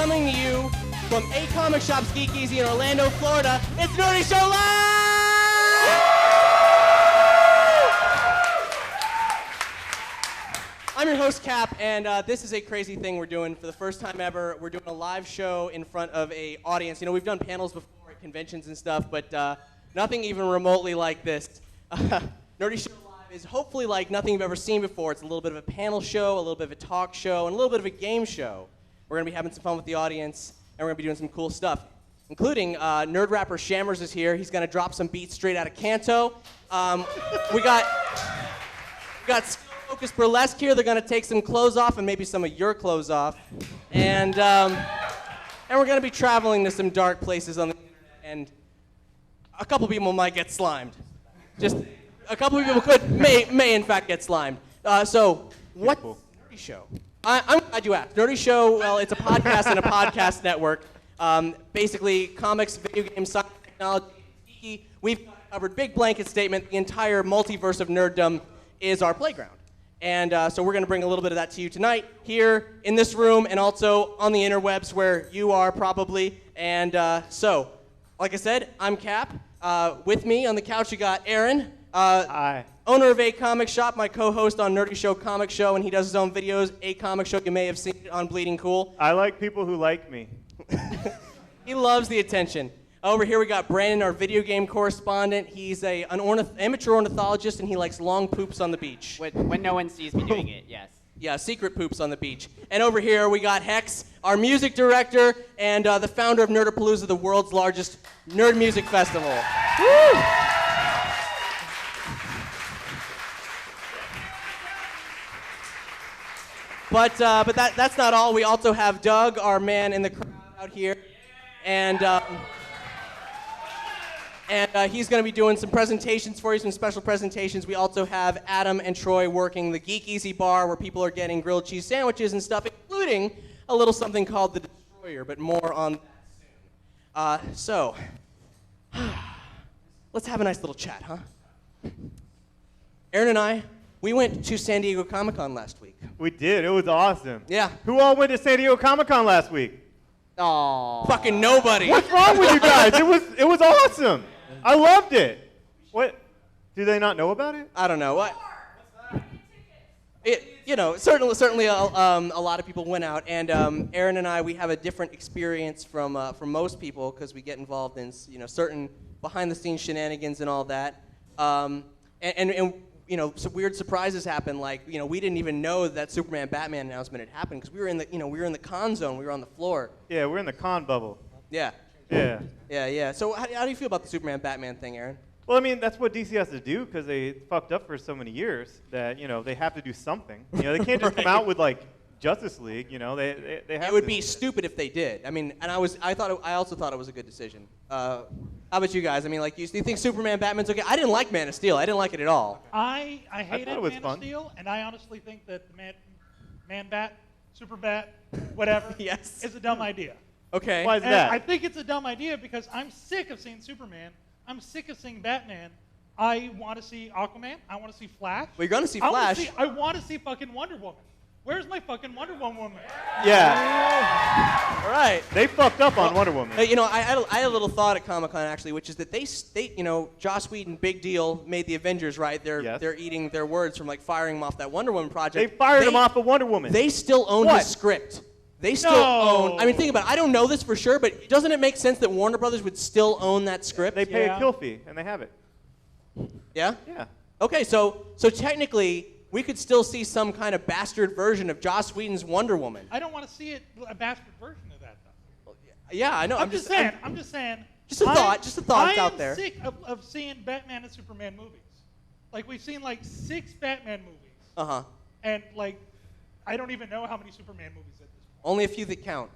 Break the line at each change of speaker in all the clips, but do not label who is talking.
coming to you from A Comic Shop's Geek Easy in Orlando, Florida. It's Nerdy Show Live! I'm your host, Cap, and this is a crazy thing we're doing. For the first time ever, we're doing a live show in front of an audience. You know, we've done panels before at conventions and stuff, but nothing even remotely like this. Nerdy Show Live is hopefully like nothing you've ever seen before. It's a little bit of a panel show, a little bit of a talk show, and a little bit of a game show. We're going to be having some fun with the audience, and we're going to be doing some cool stuff, including nerd rapper Shammers is here. He's going to drop some beats straight out of Kanto. We got Focus Burlesque here. They're going to take some clothes off and maybe some of your clothes off. And we're going to be traveling to some dark places on the internet, and a couple people might get slimed. Just a couple of people may in fact get slimed. So what's Nerdy Show? I'm glad you asked. Nerdy Show, well, it's a podcast and a podcast network. Basically, comics, video games, science, technology, geeky. We've covered big blanket statement. The entire multiverse of nerddom is our playground. And so we're going to bring a little bit of that to you tonight, here in this room, and also on the interwebs where you are probably. And so, like I said, I'm Cap. With me on the couch, you got Aaron.
Hi.
Owner of A Comic Shop, my co-host on Nerdy Show Comic Show, and he does his own videos. A Comic Show, you may have seen it on Bleeding Cool.
I like people who like me.
He loves the attention. Over here we got Brandon, our video game correspondent. He's an amateur ornithologist, and he likes long poops on the beach.
When no one sees me doing it, yes.
Yeah, secret poops on the beach. And over here we got Hex, our music director, and the founder of Nerdapalooza, the world's largest nerd music festival. Woo! But that's not all. We also have Doug, our man in the crowd out here, and he's going to be doing some presentations for you, some special presentations. We also have Adam and Troy working the Geek Easy bar, where people are getting grilled cheese sandwiches and stuff, including a little something called the Destroyer, but more on that soon. So, let's have a nice little chat, huh? Aaron and I, we went to San Diego ComicCon last week.
We did. It was awesome.
Yeah.
Who all went to San Diego Comic-Con last week?
Aww.
Fucking nobody.
What's wrong with you guys? It was awesome. I loved it. What? Do they not know about it?
I don't know. What? Certainly a lot of people went out, and Aaron and I, we have a different experience from most people because we get involved in certain behind-the-scenes shenanigans and all that, and some weird surprises happen. Like we didn't even know that Superman Batman announcement had happened because we were in the con zone. We were on the floor.
Yeah, we're in the con bubble.
Yeah.
Yeah.
So how do you feel about the Superman Batman thing, Aaron?
Well, I mean, that's what DC has to do because they fucked up for so many years that they have to do something. They can't just come out with like Justice League. They have.
It would be stupid if they did. I mean, and I also thought it was a good decision. How about you guys? I mean, like, do you think Superman Batman's okay? I didn't like Man of Steel. I didn't like it at all.
I hated Man
fun.
of Steel, and I honestly think that the Man Bat, Super Bat, whatever,
Yes.
is a dumb idea.
Okay.
Why is
And
that?
I think it's a dumb idea because I'm sick of seeing Superman. I'm sick of seeing Batman. I want to see Aquaman. I want to see Flash.
Well, you're going to see Flash.
I want to see fucking Wonder Woman. Where's my fucking Wonder Woman?
Yeah.
All right.
They fucked up on Wonder Woman.
I had a little thought at Comic-Con actually, which is that they Joss Whedon, big deal, made the Avengers, right? They're eating their words from like firing him off that Wonder Woman project.
They fired him off of Wonder Woman.
They still own his script. They still own. I mean, think about it. I don't know this for sure, but doesn't it make sense that Warner Brothers would still own that script?
They pay a kill fee, and they have it.
Yeah?
Yeah.
Okay, so technically, we could still see some kind of bastard version of Joss Whedon's Wonder Woman.
I don't want to see a bastard version of that, though.
Yeah, I know.
I'm just saying.
Just a thought. Just a thought out there.
I am sick of seeing Batman and Superman movies. Like, we've seen, like, 6 Batman movies.
Uh-huh.
And, like, I don't even know how many Superman movies at this point.
Only a few that count.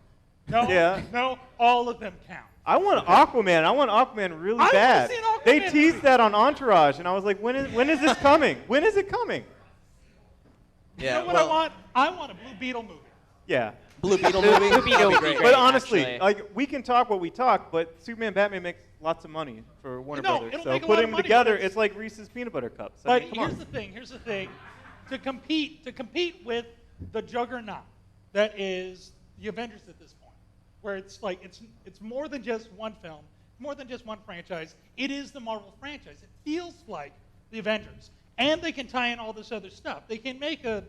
No,
Yeah.
no, all of them count.
I want Aquaman. I want Aquaman really
I
bad.
wanna see an Aquaman
They teased
movie.
that on Entourage, and I was like, when is this coming? When is it coming?
Yeah.
You know what I want? I want a Blue Beetle movie.
Yeah.
Blue Beetle movie.
Blue Beetle would be
Great.
great.
But honestly,
actually.
like we can talk what we talk, but Superman Batman makes lots of money for Warner
No,
Brothers.
it'll
So
make a lot
putting
of
them
money,
together,
but it's-
it's like Reese's peanut butter cups. I
But
mean, come on.
here's the thing. To compete with the juggernaut that is the Avengers at this point. where it's like it's more than just one film, more than just one franchise. It is the Marvel franchise. It feels like the Avengers, and they can tie in all this other stuff. They can make a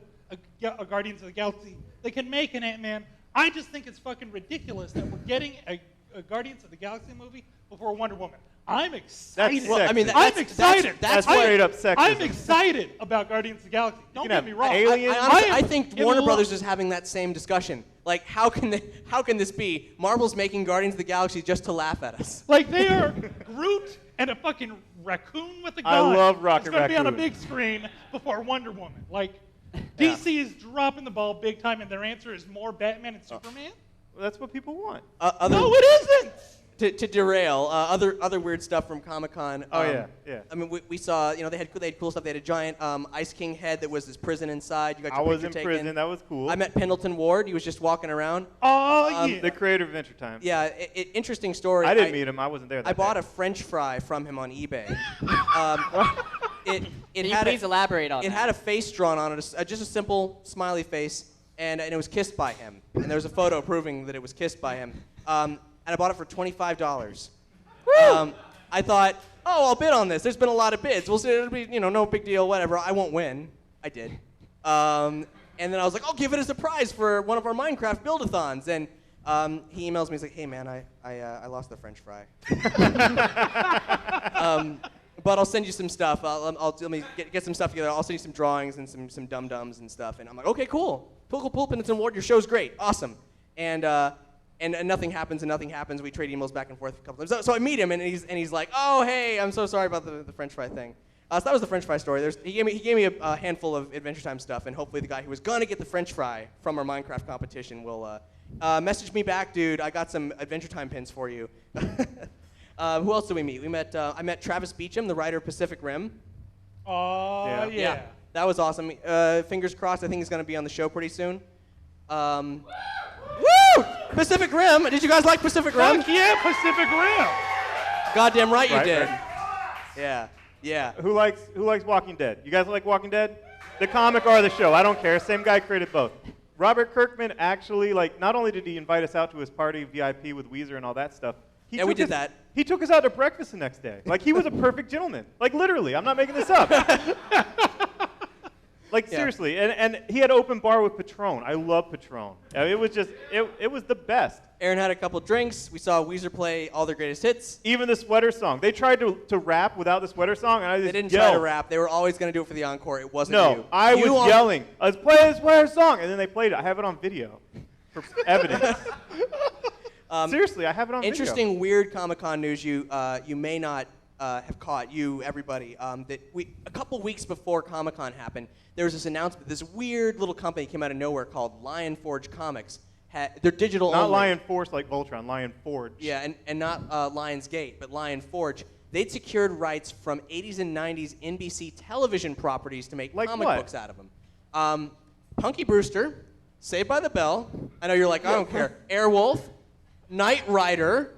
Guardians of the Galaxy. They can make an Ant-Man. I just think it's fucking ridiculous that we're getting a Guardians of the Galaxy movie before Wonder Woman. I'm excited.
That's well, I mean,
I'm excited.
That's straight up sexism.
I'm excited about Guardians of the Galaxy. Don't get me wrong.
I think Warner Brothers is having that same discussion. Like, how can this be? Marvel's making Guardians of the Galaxy just to laugh at us.
Like, they are Groot and a fucking raccoon with a gun.
I love Rocket
It's going to be on a
Raccoon.
big screen before Wonder Woman. Like, DC is dropping the ball big time, and their answer is more Batman and Superman?
Well, that's what people want.
No, it isn't!
To derail, other weird stuff from ComicCon.
Oh, yeah.
I mean, we saw, they had cool stuff. They had a giant Ice King head that was this prison inside. You got your
I was
picture
in
taken.
prison. That was cool.
I met Pendleton Ward. He was just walking around.
Oh, yeah.
The creator of Adventure Time.
Yeah, interesting story.
I didn't meet him. I wasn't there that
I bought
day.
a French fry from him on eBay. It
Can you
had
please elaborate on
it
that?
had a face drawn on it, just a simple smiley face, and it was kissed by him. And there was a photo proving that it was kissed by him. And I bought it for $25. I thought, I'll bid on this. There's been a lot of bids. We'll see. It'll be, no big deal, whatever. I won't win. I did. And then I was like, I'll give it as a prize for one of our Minecraft build-a-thons. And he emails me. He's like, hey, man, I lost the French fry. But I'll send you some stuff. Let me get some stuff together. I'll send you some drawings and some dum-dums and stuff. And I'm like, okay, cool. Cool. Pendleton Ward, your show's great. Awesome. And nothing happens. We trade emails back and forth a couple times. So I meet him, and he's like, oh, hey, I'm so sorry about the French fry thing. So that was the French fry story. He gave me a handful of Adventure Time stuff, and hopefully the guy who was going to get the French fry from our Minecraft competition will message me back, dude. I got some Adventure Time pins for you. Who else did we meet? I met Travis Beacham, the writer of Pacific Rim.
Oh, yeah.
That was awesome. Fingers crossed. I think he's going to be on the show pretty soon. Woo! Pacific Rim. Did you guys like Pacific Rim?
Fuck yeah, Pacific Rim.
Goddamn right you did.
Right.
Yeah.
Who likes Walking Dead? You guys like Walking Dead? The comic or the show? I don't care. Same guy created both. Robert Kirkman actually, not only did he invite us out to his party VIP with Weezer and all that stuff.
We did that.
He took us out to breakfast the next day. He was a perfect gentleman. Literally. I'm not making this up. Seriously. And he had open bar with Patron. I love Patron. It was just, it was the best.
Aaron had a couple drinks. We saw Weezer play all their greatest hits.
Even the sweater song. They tried to rap without the sweater song, and I just
They didn't
yelled.
try to rap. They were always going to do it for the encore. It wasn't you.
No, I was yelling. Let's play the sweater song. And then they played it. I have it on video for evidence. Seriously, I have it on
Interesting, weird Comic-Con news you may not have caught, everybody. That a couple weeks before Comic-Con happened, there was this announcement. This weird little company came out of nowhere called Lion Forge Comics. They're digital
Not
only.
Lion Force like Voltron, Lion Forge.
Yeah, and not Lionsgate, but Lion Forge. They'd secured rights from 80s and 90s NBC television properties to make comic books out of them. Punky Brewster, Saved by the Bell. I know you're like, I don't care. Airwolf, Knight Rider,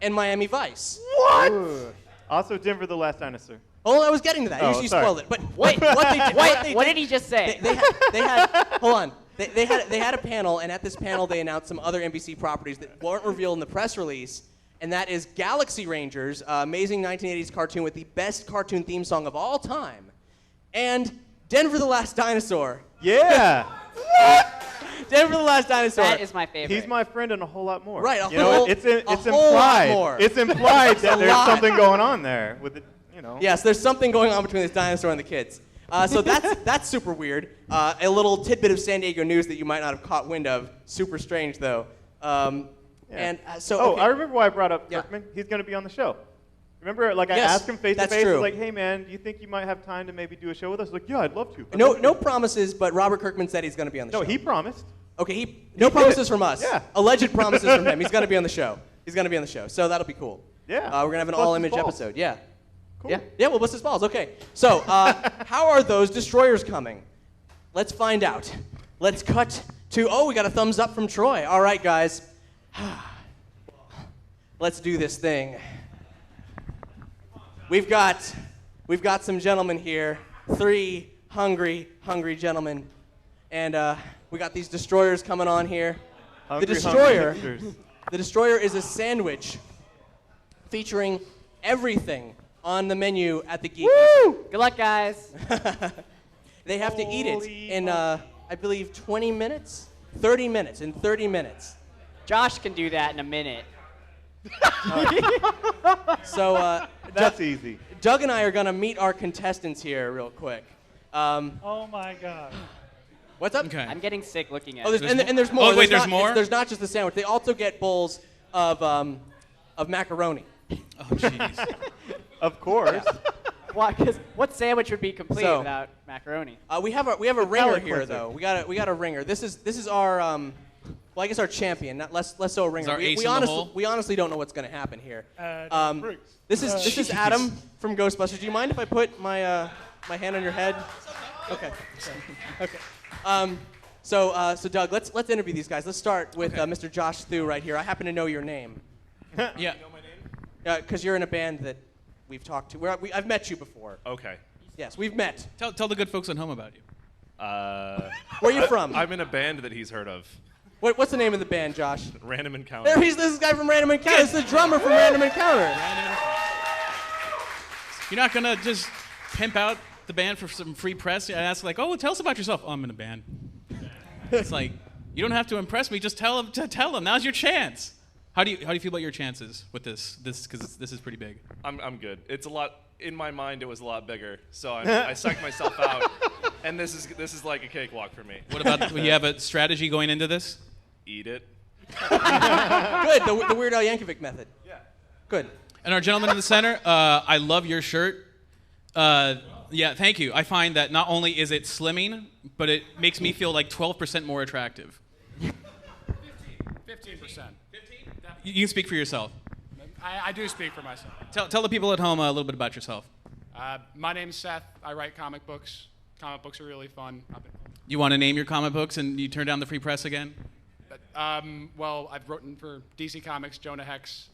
and Miami Vice.
What? Ooh. Also Denver the Last Dinosaur.
Oh, I was getting to that. You spoiled it. But
Wait, what did he just say?
They had hold on. They had a panel, and at this panel they announced some other NBC properties that weren't revealed in the press release, and that is Galaxy Rangers, amazing 1980s cartoon with the best cartoon theme song of all time, and Denver the Last Dinosaur.
Yeah.
What? Denver the Last Dinosaur.
That is my favorite.
He's my friend and a whole lot more.
Right,
It's
whole
implied.
lot more.
It's implied that there's something going on there with the,
Yes, there's something going on between this dinosaur and the kids. So that's super weird. A little tidbit of San Diego news that you might not have caught wind of. Super strange, though. And so. Okay.
I remember why I brought up Kirkman. He's going to be on the show. Remember, I asked him face to face. I was like, "Hey, man, do you think you might have time to maybe do a show with us?" Like, "Yeah, I'd love to."
No promises, but Robert Kirkman said he's going to be on the show.
No, he promised.
Okay, no promises from us.
Yeah.
Alleged promises from him. He's going to be on the show. So that'll be cool.
Yeah.
We're going to have an all-image episode. Yeah.
Cool.
Yeah, we'll bust his balls. Okay. So, how are those destroyers coming? Let's find out. Let's cut to, we got a thumbs up from Troy. All right, guys. Let's do this thing. We've got some gentlemen here. 3 hungry gentlemen. And we got these destroyers coming on here.
Hungry,
Destroyer.
hungry hipsters.
The Destroyer is a sandwich featuring everything on the menu at the Geek.
Good luck, guys.
They have to eat it in, I believe, 20 minutes? 30 minutes. In 30 minutes.
Josh can do that in a minute.
So
That's easy.
Doug and I are going to meet our contestants here real quick.
Oh my God.
What's up?
Okay.
I'm getting sick looking at
Oh,
it.
and there's more.
Oh, wait, there's more?
There's not just the sandwich. They also get bowls of macaroni.
Oh, jeez.
Of course.
Why? 'Cause what sandwich would be complete
So-
without macaroni?
We have a ringer
palate
here
cleanser.
though. We got a ringer. This is our well, I guess our champion. Not less so a ringer.
our ace
We
in the
honestly
hole?
we honestly don't know what's going to happen here.
Bruce.
This is Adam from Ghostbusters. Do you mind if I put my my hand on your head? Okay. Okay. So Doug, let's interview these guys. Let's start with Mr. Josh Thew right here. I happen to know your name.
Yeah.
Because you're in a band that we've talked to. I've met you before.
Okay.
Yes, we've met.
Tell the good folks at home about you.
Where are you from?
I'm in a band that he's heard of.
What's the name of the band, Josh?
Random Encounter.
This is guy from Random Encounter. This is the drummer from Random Encounter.
You're not gonna just pimp out the band for some free press and ask like, oh, tell us about yourself. Oh, I'm in a band. It's like you don't have to impress me. Just tell them. Now's your chance. How do you feel about your chances with this? Because this is pretty big.
I'm good. It's a lot. In my mind, it was a lot bigger. So I psyched myself out, and this is like a cakewalk for me.
What about you have a strategy going into this?
Eat it.
Good. The Weird Al Yankovic method.
Yeah.
Good.
And our gentleman in the center, I love your shirt. Yeah, thank you. I find that not only is it slimming, but it makes me feel like 12% more attractive.
15%.
You can speak for yourself.
I do speak for myself.
Tell the people at home a little bit about yourself.
My name's Seth. I write comic books. Comic books are really fun.
You want to name your comic books and you turn down the free press again?
Well, I've written for DC Comics, Jonah Hex,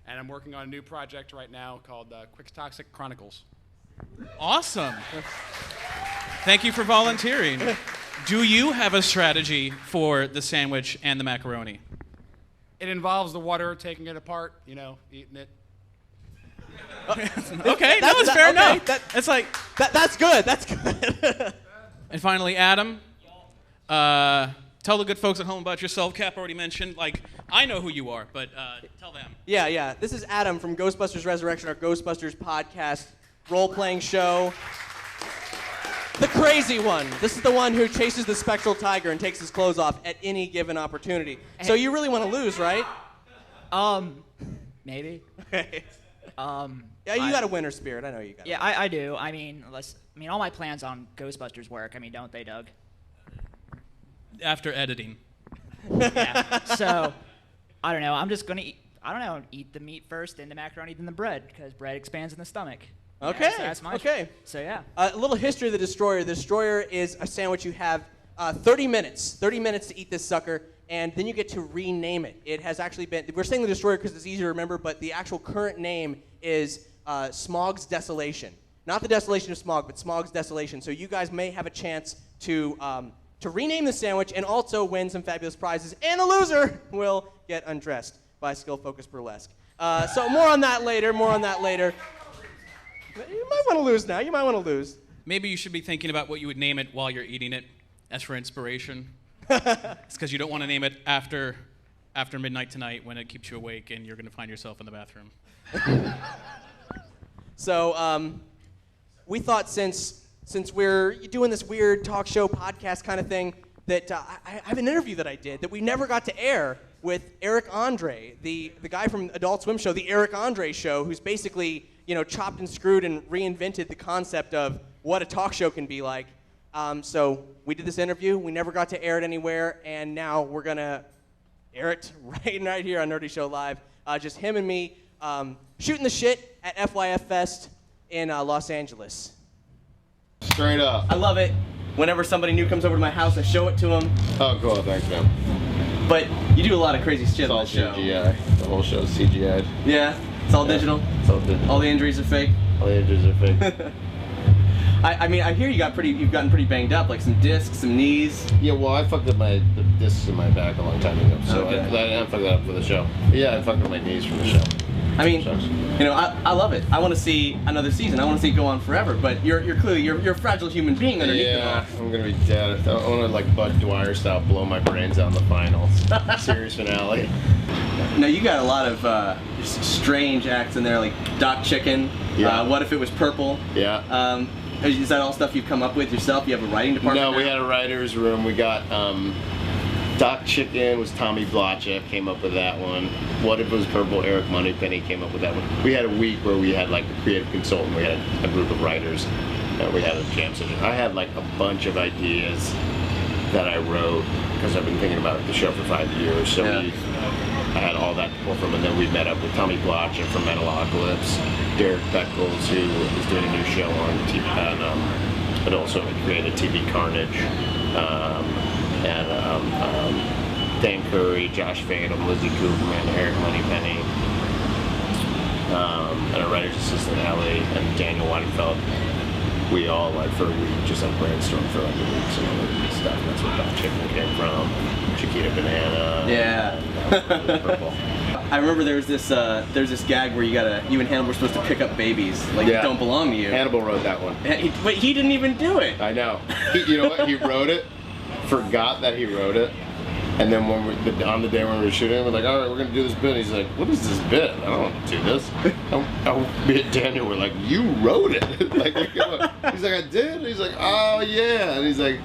and I'm working on a new project right now called Quick Toxic Chronicles.
Awesome. Thank you for volunteering. Do you have a strategy for the sandwich and the macaroni?
It involves the water, taking it apart, eating it.
Okay, that was fair enough. It's like
That's good. That's good.
And finally, Adam, tell the good folks at home about yourself. Cap already mentioned, I know who you are, but tell them.
Yeah. This is Adam from Ghostbusters Resurrection, our Ghostbusters podcast role-playing show. The crazy one. This is the one who chases the spectral tiger and takes his clothes off at any given opportunity. So you really want to lose, right?
Maybe.
Yeah, you got a winner spirit. I know you got.
Yeah, I do. I mean, all my plans on Ghostbusters work. I mean, don't they, Doug?
After editing.
Yeah. So, I don't know. I'm just gonna eat the meat first, then the macaroni, then the bread, because bread expands in the stomach.
Okay.
Yeah, so that's my So yeah.
A little history of the Destroyer. The Destroyer is a sandwich you have 30 minutes. 30 minutes to eat this sucker, and then you get to rename it. It has actually been. We're saying the Destroyer because it's easier to remember, but the actual current name is Smog's Desolation. Not the desolation of Smog, but Smog's Desolation. So you guys may have a chance to rename the sandwich and also win some fabulous prizes. And the loser will get undressed by Skill Focused Burlesque. So more on that later. You might want to lose now. You might want to lose.
Maybe you should be thinking about what you would name it while you're eating it, as for inspiration. It's because you don't want to name it after midnight tonight when it keeps you awake and you're going to find yourself in the bathroom.
So we thought since we're doing this weird talk show podcast kind of thing that I have an interview that I did that we never got to air with Eric Andre, the guy from Adult Swim show, the Eric Andre Show, who's basically chopped and screwed and reinvented the concept of what a talk show can be like. So we did this interview. We never got to air it anywhere, and now we're gonna air it right here on Nerdy Show Live. Just him and me shooting the shit at FYF Fest in Los Angeles.
Straight up.
I love it. Whenever somebody new comes over to my house, I show it to them.
Oh, cool. Thanks, man.
But you do a lot of crazy shit
It's
on
all
the show.
CGI. The whole show's CGI'd.
Yeah, it's all digital.
It's all digital.
All the injuries are fake.
All the injuries are fake.
I mean, I hear you've gotten pretty banged up, like some discs, some knees.
Yeah, well, I fucked up the discs in my back a long time ago, so
Okay.
I fucked that up for the show. Yeah, I fucked up my knees from the show.
I mean,
Sucks.
you know, I love it. I want to see another season. I want to see it go on forever. But you're clearly you're a fragile human being underneath it all.
Yeah, I'm gonna be dead. I want to like Bud Dwyer style blow my brains out in the finals. Series finale.
Now you got a lot of strange acts in there, like Doc Chicken.
Yeah.
What if it was purple?
Yeah.
Is that all stuff you've come up with yourself? You have a writing department?
No, we had a writer's room. We got Doc Chicken was Tommy Blotcha, came up with that one. What If It Was Purple, Eric Moneypenny came up with that one. We had a week where we had like a creative consultant, we had a group of writers, we had a jam session. I had like a bunch of ideas that I wrote because I've been thinking about the show for 5 years. So I had all that to pull from, and then we met up with Tommy Blotcha from Metalocalypse, Derek Beckles, who is doing a new show on TV, and also created TV Carnage. Dan Curry, Josh Fatum, Lizzie Cooperman, Eric Moneypenny, and our writer's assistant Ellie and Daniel Weidenfeld. We all like for a week just like brainstormed for like a week some other stuff. That's where Doc Chicken came from. Chiquita Banana.
Yeah.
Purple.
I remember there's this gag where you and Hannibal were supposed to pick up babies like that don't belong to you.
Hannibal wrote that one.
But he didn't even do it.
I know. You know what? He wrote it, forgot that he wrote it, and then on the day when we were shooting, we're like, all right, we're gonna do this bit. He's like, what is this bit? I don't want to do this. Me and Daniel were like, you wrote it. Like, he's like, I did. He's like, oh yeah. And he's like,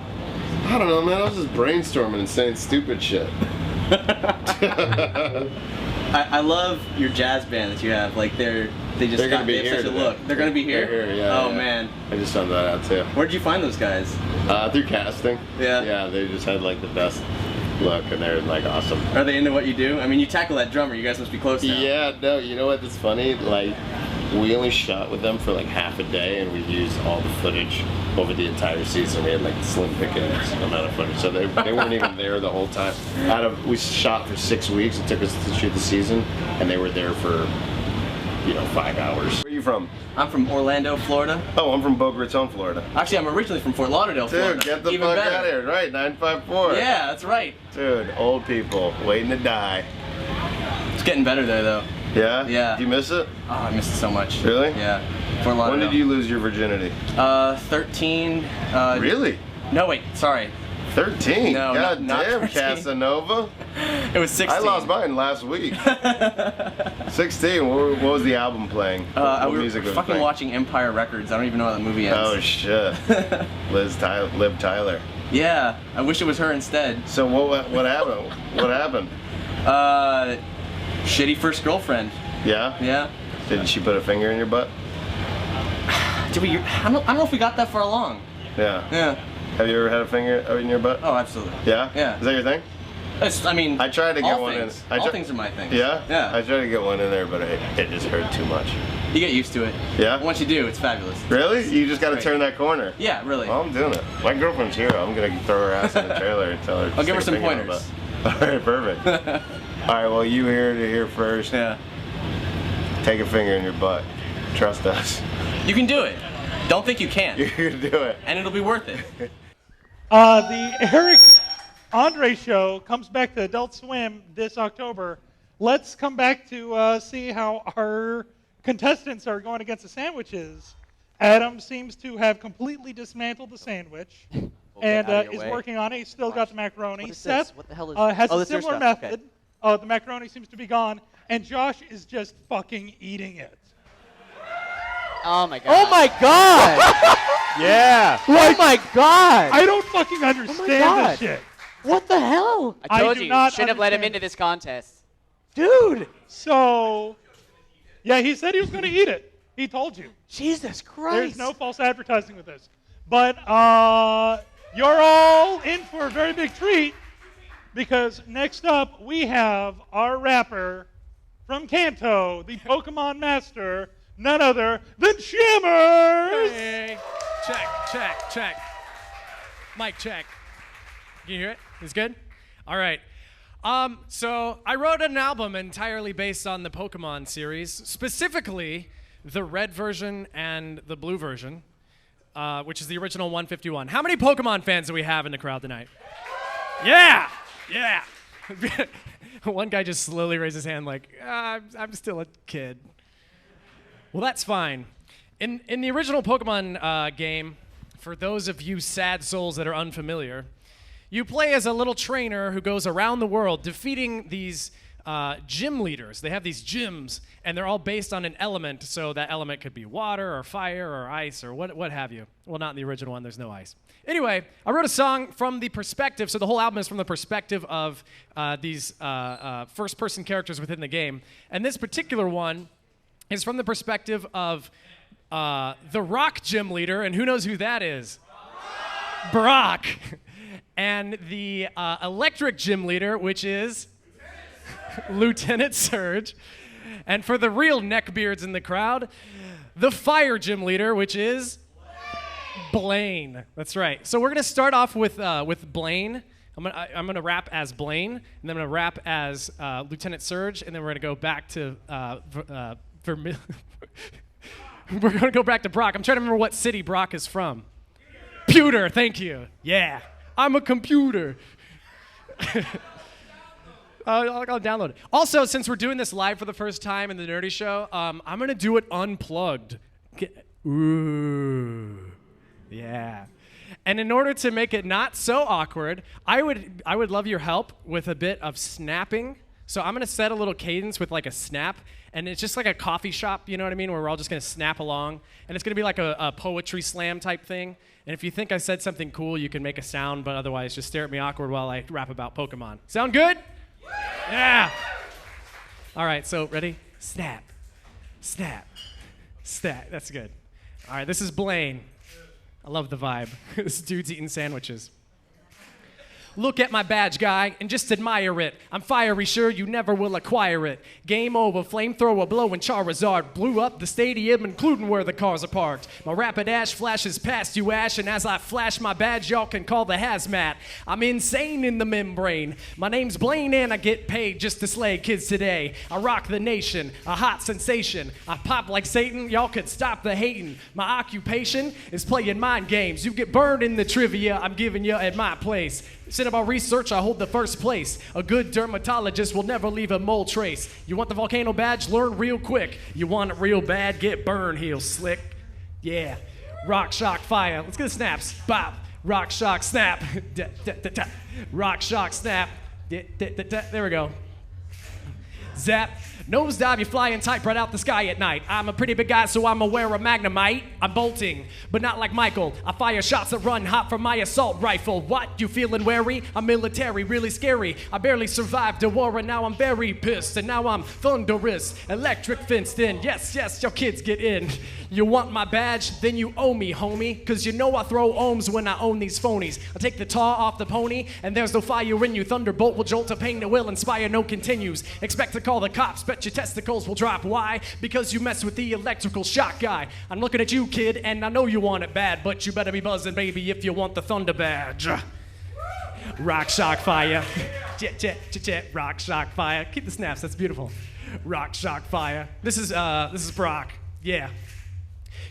I don't know, man. I was just brainstorming and saying stupid shit.
I love your jazz band that you have. Like they're
gonna be here
such a
today.
look. They're gonna be here.
They're here, yeah.
Oh
yeah.
man.
I just found that out too.
Where'd you find those guys?
Through casting.
Yeah.
Yeah, they just had like the best look, and they're like awesome.
Are they into what you do? I mean, you tackle that drummer. You guys must be close now.
Yeah, no, you know what? That's funny. Like, we only shot with them for like half a day, and we used all the footage over the entire season. We had like slim pickings amount of footage, so they weren't even there the whole time. We shot for 6 weeks. It took us to shoot the season, and they were there for 5 hours. Where are you from?
I'm from Orlando, Florida.
Oh, I'm from Boca Raton, Florida.
Actually, I'm originally from Fort Lauderdale, Florida.
Dude, get the
Even
fuck
better.
out of here. Right, 954.
Yeah, that's right.
Dude, old people waiting to die.
It's getting better there, though.
Yeah?
Yeah.
Do you miss it?
Oh, I miss it so much.
Really?
Yeah. Fort Lauderdale.
When did you lose your virginity?
13.
Really?
No, wait. Sorry.
13?
No,
God
not
damn,
13.
Casanova.
It was 16.
I lost mine last week. 16. What was the album playing? What
we were
music was
fucking
playing?
watching Empire Records. I don't even know how that movie ends.
Oh shit. Liv Tyler.
Yeah, I wish it was her instead.
So what happened? What happened?
Shitty first girlfriend.
Yeah?
Yeah.
Did she put a finger in your butt?
Did we? I don't know if we got that far along.
Yeah.
Yeah.
Have you ever had a finger in your butt?
Oh, absolutely.
Yeah?
Yeah.
Is that your thing?
I mean,
I tried to get
all
one
things.
in.
All things are my things.
Yeah?
Yeah.
I tried to get one in there, but it just hurt too much.
You get used to it.
Yeah?
Once you do, it's fabulous.
Really? You just got to
Great.
turn that corner.
Yeah, really.
Well, I'm doing it. My girlfriend's here. I'm going to throw her ass in the trailer and tell her to
I'll give her
stick
some
a finger in
pointers.
my butt. All right, perfect. All right, well, you hear first.
Yeah.
Take a finger in your butt. Trust us.
You can do it. Don't think you can't.
You can do it.
And it'll be worth it.
The Eric Andre show comes back to Adult Swim this October. Let's come back to see how our contestants are going against the sandwiches. Adam seems to have completely dismantled the sandwich and
out of your
is
way.
working on it. He's still got the macaroni.
What is
Seth
this? What the hell is
has
oh,
a
this is your
similar
stuff.
method.
Okay.
The macaroni seems to be gone. And Josh is just fucking eating it.
Oh my god.
Oh my god!
Yeah.
Oh my god!
I don't fucking understand
God.
this shit.
What the hell?
I told
do
you,
not
shouldn't have let him
understand.
into this contest.
Dude!
So, yeah, he said he was going to eat it. He told you.
Jesus Christ.
There's no false advertising with this. But you're all in for a very big treat because next up we have our rapper from Kanto, the Pokemon master, none other than Shammers!
Hey, check. Mic check. Can you hear it? It's good? All right. So I wrote an album entirely based on the Pokemon series, specifically the red version and the blue version. which is the original 151. How many Pokemon fans do we have in the crowd tonight? Yeah, yeah. One guy just slowly raised his hand like, I'm still a kid. Well, that's fine. In the original Pokemon game, for those of you sad souls that are unfamiliar, you play as a little trainer who goes around the world defeating these gym leaders. They have these gyms, and they're all based on an element, so that element could be water or fire or ice or what have you. Well, not in the original one, there's no ice. Anyway, I wrote a song from the perspective, so the whole album is from the perspective of these first-person characters within the game. And this particular one is from the perspective of the rock gym leader, and who knows who that is? Brock. And the electric gym leader, which is Lieutenant Surge. And for the real neckbeards in the crowd, the fire gym leader, which is Blaine. That's right. So we're gonna start off with Blaine. I'm gonna rap as Blaine, and then I'm gonna rap as Lieutenant Surge, and then we're gonna go back to we're gonna go back to Brock. I'm trying to remember what city Brock is from. Pewter. Thank you. Yeah. I'm a computer. I'll download it. Also, since we're doing this live for the first time in the Nerdy Show, I'm going to do it unplugged. Ooh. Yeah. And in order to make it not so awkward, I would love your help with a bit of snapping. So I'm going to set a little cadence with like a snap. And it's just like a coffee shop, you know what I mean, where we're all just going to snap along. And it's going to be like a poetry slam type thing. And if you think I said something cool, you can make a sound, but otherwise just stare at me awkward while I rap about Pokemon. Sound good? Yeah. All right, so ready? Snap, snap, snap. That's good. All right, this is Blaine. I love the vibe. This dude's eating sandwiches. Look at my badge, guy, and just admire it. I'm fiery, sure you never will acquire it. Game over, flamethrower blowing Charizard blew up the stadium, including where the cars are parked. My rapid ash flashes past you, Ash, and as I flash my badge, y'all can call the hazmat. I'm insane in the membrane. My name's Blaine, and I get paid just to slay kids today. I rock the nation, a hot sensation. I pop like Satan, y'all could stop the hating. My occupation is playing mind games. You get burned in the trivia I'm giving you at my place. Cinema research, I hold the first place. A good dermatologist will never leave a mole trace. You want the volcano badge? Learn real quick. You want it real bad? Get burned, heel slick. Yeah. Rock, shock, fire. Let's get the snaps. Bop. Rock, shock, snap. Rock, shock, snap. There we go. Zap. Nosedive, you flying type right out the sky at night. I'm a pretty big guy, so I'm aware of Magnemite. I'm bolting, but not like Michael. I fire shots that run hot from my assault rifle. What, you feeling wary? I'm military, really scary. I barely survived a war, and now I'm very pissed. And now I'm thunderous, electric fenced in. Yes, yes, your kids get in. You want my badge? Then you owe me, homie. Cause you know I throw ohms when I own these phonies. I take the tar off the pony, and there's no fire in you. Thunderbolt will jolt to pain, it will inspire, no continues. Expect to call the cops, bet your testicles will drop. Why? Because you mess with the electrical shock guy. I'm looking at you, kid, and I know you want it bad, but you better be buzzing, baby, if you want the Thunder Badge. Rock, shock, fire. Jet, jet, jet, jet. Rock, shock, fire. Keep the snaps, that's beautiful. Rock, shock, fire. This is Brock. Yeah.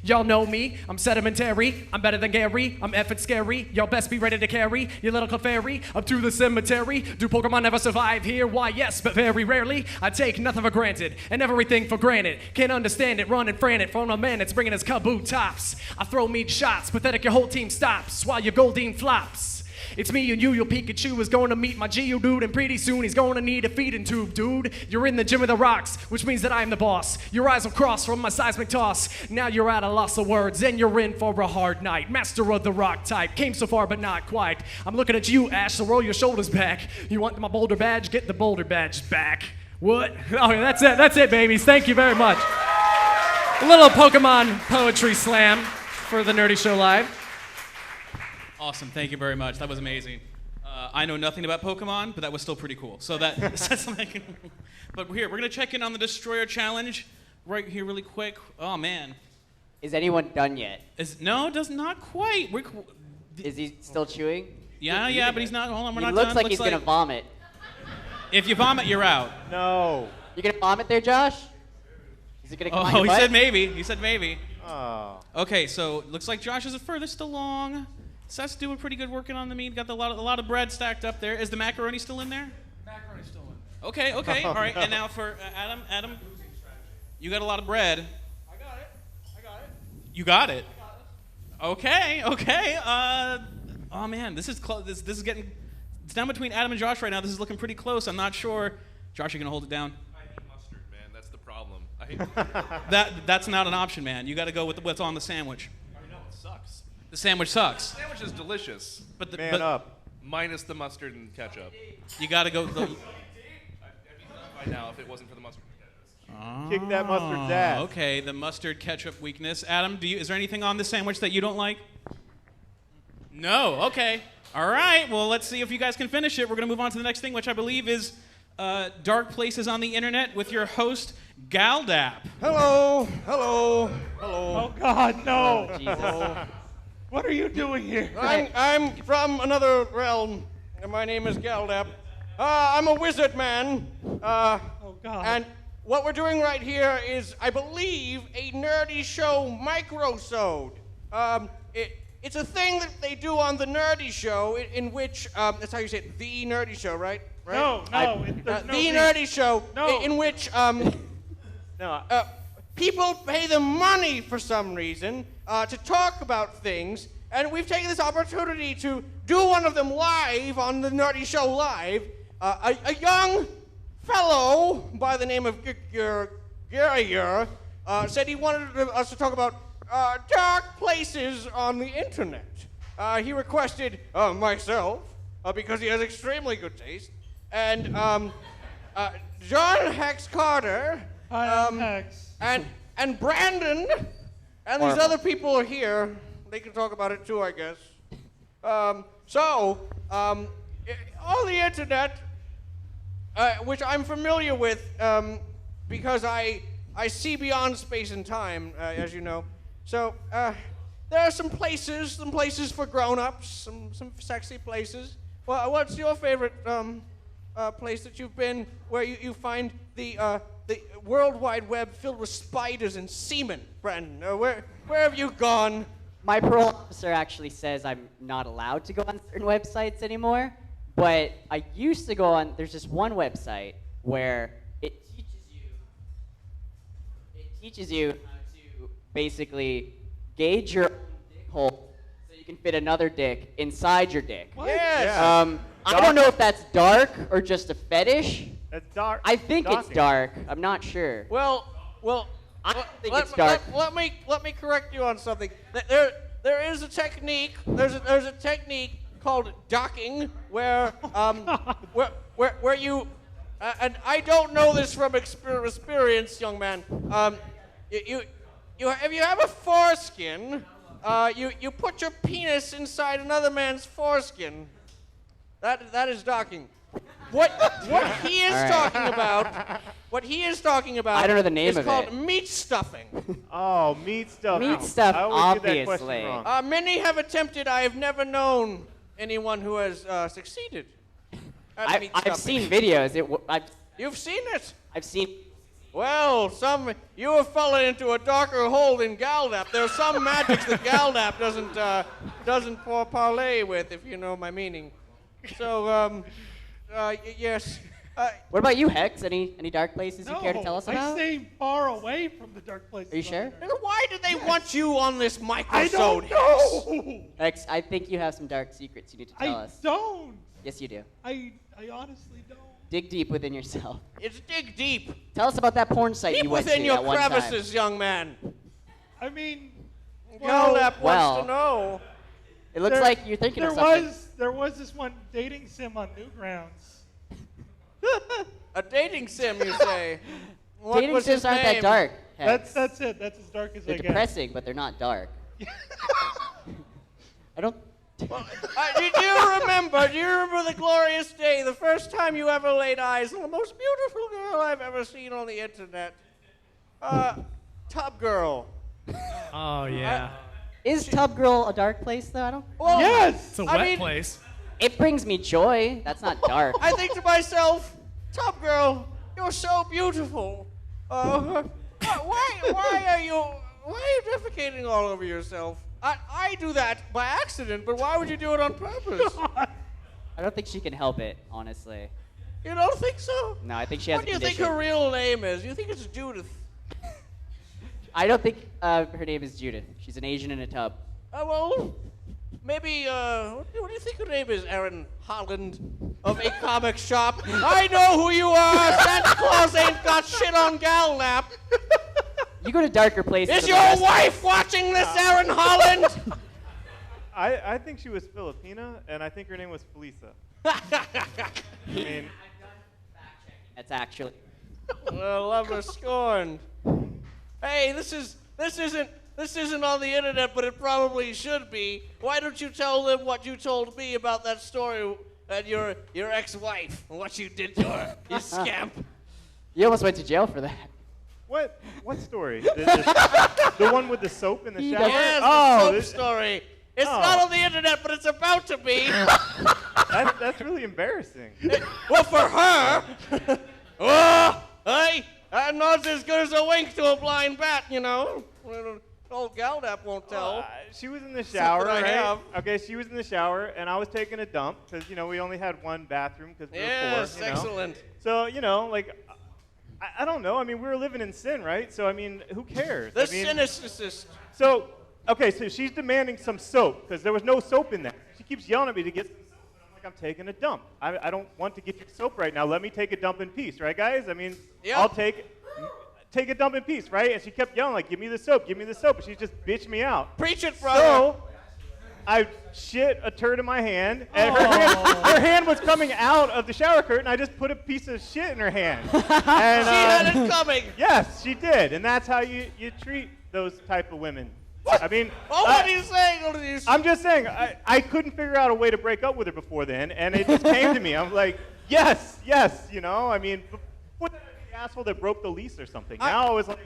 Y'all know me, I'm sedimentary, I'm better than Gary, I'm effing scary, y'all best be ready to carry your little Clefairy up to the cemetery. Do Pokemon never survive here? Why yes, but very rarely. I take nothing for granted, and everything for granted. Can't understand it, running frantic from a man that's bringing his kaboot tops. I throw meat shots, pathetic your whole team stops, while your Goldeen flops. It's me and you, your Pikachu is going to meet my Geodude, and pretty soon he's going to need a feeding tube, dude. You're in the gym of the rocks, which means that I'm the boss. Your eyes will cross from my seismic toss. Now you're at a loss of words, and you're in for a hard night. Master of the rock type, came so far but not quite. I'm looking at you, Ash, so roll your shoulders back. You want my Boulder Badge? Get the Boulder Badge back. What? Oh, that's it, babies. Thank you very much. A little Pokemon poetry slam for the Nerdy Show Live.
Awesome, thank you very much. That was amazing. I know nothing about Pokemon, but that was still pretty cool. So that's like, but here, we're gonna check in on the Destroyer Challenge right here really quick. Oh man.
Is anyone done yet?
No, not quite.
Is he still chewing?
Yeah, but he's not. Hold on, we're not done.
He looks like he's gonna vomit.
If you vomit, you're out.
No.
You gonna vomit there, Josh? Is it gonna come out your
he
butt?
said maybe. He said maybe.
Oh.
Okay, so it looks like Josh is the furthest along. Seth's doing pretty good working on the meat. Got a lot of bread stacked up there. Is the macaroni still in there?
Macaroni's still in.
Okay, all right. And now for Adam, you got a lot of bread.
I got it.
You got it. Okay. Oh man, this is close. This is getting. It's down between Adam and Josh right now. This is looking pretty close. I'm not sure. Josh, you gonna hold it down?
I hate mustard, man. That's the problem. I hate
That's not an option, man. You got to go with what's on the sandwich.
I know, it sucks.
The sandwich sucks.
The sandwich is delicious.
But
Man up.
Minus the mustard and ketchup.
You got to go.
I'd be done by now if it wasn't for the mustard and ketchup.
Kick that mustard's ass.
Okay, the mustard ketchup weakness. Adam, is there anything on the sandwich that you don't like? No. Okay. All right. Well, let's see if you guys can finish it. We're going to move on to the next thing, which I believe is Dark Places on the Internet with your host, Galdap.
Hello.
Oh God, no!
Jesus.
What are you doing here?
I'm from another realm. My name is Galdap. I'm a wizard man.
Oh God.
And what we're doing right here is, I believe, a nerdy show microsode. It's a thing that they do on the Nerdy Show, in which that's how you say it, the Nerdy Show, right?
No, there's no
the Nerdy Show,
No.
in which people pay them money for some reason to talk about things, and we've taken this opportunity to do one of them live on the Nerdy Show Live. A young fellow by the name of Geek said he wanted us to talk about dark places on the internet. He requested myself, because he has extremely good taste, and John Hex Carter,
Hi, I'm Hex.
and Brandon, and these other people are here. They can talk about it too, I guess. On the internet, which I'm familiar with because I see beyond space and time, as you know. So there are some places for grown-ups, some sexy places. Well, what's your favorite place that you've been where you find the World Wide Web filled with spiders and semen, Brandon? Where have you gone?
My parole officer actually says I'm not allowed to go on certain websites anymore, but I used to go on. There's this one website where it teaches you how to basically gauge your own dick hole so you can fit another dick inside your dick.
What?
Yes.
Yeah.
I don't know if that's dark or just a fetish.
That's dark.
I think it's
Docking.
dark. I'm not sure.
Well,
I don't think it's dark.
Let me correct you on something. There is a technique. There's a technique called docking where you and I don't know this from experience, young man. If you have a foreskin, you put your penis inside another man's foreskin. That is docking. What he is talking about? What he is talking about?
I don't know the name
is
of
called
it.
meat stuffing.
Oh, meat stuff.
Meat stuff,
I always get that question
obviously.
wrong.
Many have attempted. I have never known anyone who has succeeded. At meat
I've
stuffing.
seen videos.
You've seen it.
I've seen.
Well, you have fallen into a darker hole than Galdap. There's some magics that Galdap doesn't parlay with, if you know my meaning. So, yes.
What about you, Hex? Any dark places you care to tell us
I
about?
stay far away from the dark places.
Are you sure?
Then why do they want you on this
I
microsode?
don't know.
Hex, I think you have some dark secrets you need to tell
I
us.
don't.
Yes, you do.
I honestly don't.
Dig deep within yourself.
It's dig deep.
Tell us about that porn site
Deep
you went
within
to
your
at one
crevices, young man.
I mean,
Galdap
well.
wants to know.
time. It looks like you're thinking of
there
something.
there was this one dating sim on Newgrounds.
A dating sim, you say? What
Dating
was his
sims aren't that
name?
dark. Hex.
That's it. That's as dark as
They're
I get.
depressing, but they're not dark. I don't.
Do you remember the glorious day, the first time you ever laid eyes on the most beautiful girl I've ever seen on the internet? Tub Girl.
Oh yeah.
Is Tub Girl a dark place though? I don't.
Well,
Yes.
It's a
I
wet
mean-
place.
It brings me joy. That's not dark.
I think to myself, Tub Girl, you're so beautiful. Why Why are you defecating all over yourself? I do that by accident, but why would you do it on purpose?
I don't think she can help it, honestly.
You don't think so?
No, I think she has
What do
a
you think
condition.
her real name is? You think it's Judith?
I don't think her name is Judith. She's an Asian in a tub.
Well, maybe, what do you think her name is, Aaron Holland of a comic shop? I know who you are! Santa Claus ain't got shit on gal nap!
You go to darker places.
Is
than
your
the rest of
wife watching this, Aaron Holland?
I think she was Filipina, and I think her name was Felisa. I mean,
That's actually.
Well, love her scorned. Hey, this isn't on the internet, but it probably should be. Why don't you tell them what you told me about that story and your ex-wife and what you did to her, you scamp?
You almost went to jail for that.
what story? The one with the soap in the shower?
Yes,
oh,
the soap story. It's not on the internet, but it's about to be.
That's really embarrassing.
Well, for her, hey, that nod's as good as a wink to a blind bat, you know. Old Galdap won't tell.
She was in the shower,
Something I
right?
have.
Okay, she was in the shower, and I was taking a dump because we only had one bathroom because we were poor.
Yes, excellent.
So I don't know. I mean, we were living in sin, right? So I mean, who cares?
The
I mean,
cynicist.
So okay, so she's demanding some soap because there was no soap in there. She keeps yelling at me to get some soap, and I'm like, I'm taking a dump. I don't want to get your soap right now. Let me take a dump in peace, right, guys? I mean,
Yep.
I'll take a dump in peace, right? And she kept yelling like, give me the soap, give me the soap. And she just bitched me out.
Preach it, brother.
So I shit a turd in my hand, and her hand was coming out of the shower curtain. I just put a piece of shit in her hand. And,
she had it coming.
Yes, she did, and that's how you treat those type of women.
What?
I mean,
what are you saying?
I'm just saying, I couldn't figure out a way to break up with her before then, and it just came to me. I'm like, yes, you know. I mean, before that, the asshole that broke the lease or something. Now I was like,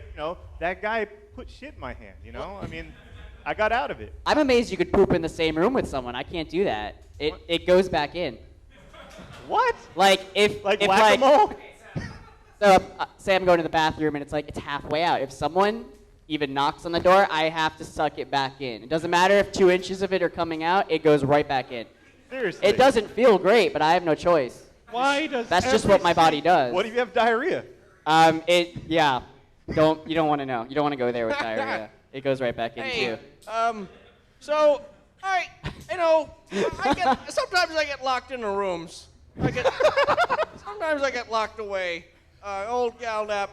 that guy put shit in my hand. You know, I mean, I got out of it.
I'm amazed you could poop in the same room with someone. I can't do that. It goes back in.
What?
Like if
whack-a-mole?
So say I'm going to the bathroom and it's halfway out. If someone even knocks on the door, I have to suck it back in. It doesn't matter if 2 inches of it are coming out, it goes right back in.
Seriously.
It doesn't feel great, but I have no choice.
Why does
That's just what my body does.
What if you have diarrhea?
Yeah. You don't want to know. You don't want to go there with diarrhea. It goes right back in too.
So, sometimes I get locked in the rooms. Sometimes I get locked away. Old Galdap.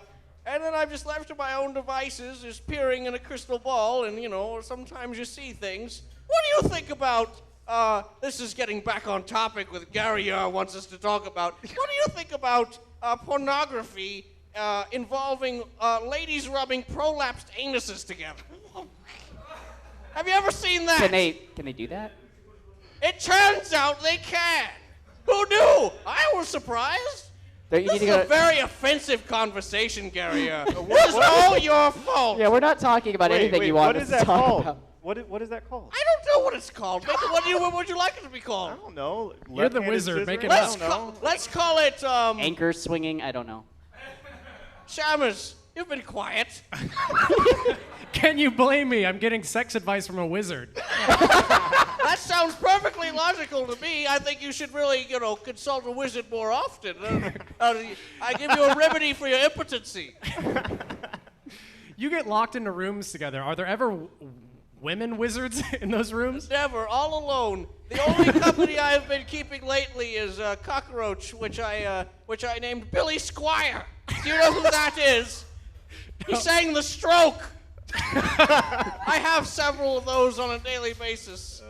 And then I'm just left to my own devices, just peering in a crystal ball, and, sometimes you see things. What do you think about, this is getting back on topic with Gary wants us to talk about. What do you think about pornography involving ladies rubbing prolapsed anuses together? Have you ever seen that?
Can they do that?
It turns out they can. Who knew? I was surprised. This is a very offensive conversation, Gary. This is all your fault.
Yeah, we're not talking about anything you want us to talk about.
What is that called?
I don't know what it's called. What would you like it to be called?
I don't know.
You're the
Left-handed
wizard.
scissoring?
Make it
I
up.
don't know.
Let's call it,
Anchor swinging, I don't know.
Shammers, you've been quiet.
Can you blame me? I'm getting sex advice from a wizard.
That sounds perfectly logical to me. I think you should really, consult a wizard more often. I give you a remedy for your impotency.
You get locked into rooms together. Are there ever women wizards in those rooms?
Never, all alone. The only company I have been keeping lately is Cockroach, which I named Billy Squire. Do you know who that is? He sang The Stroke. I have several of those on a daily basis.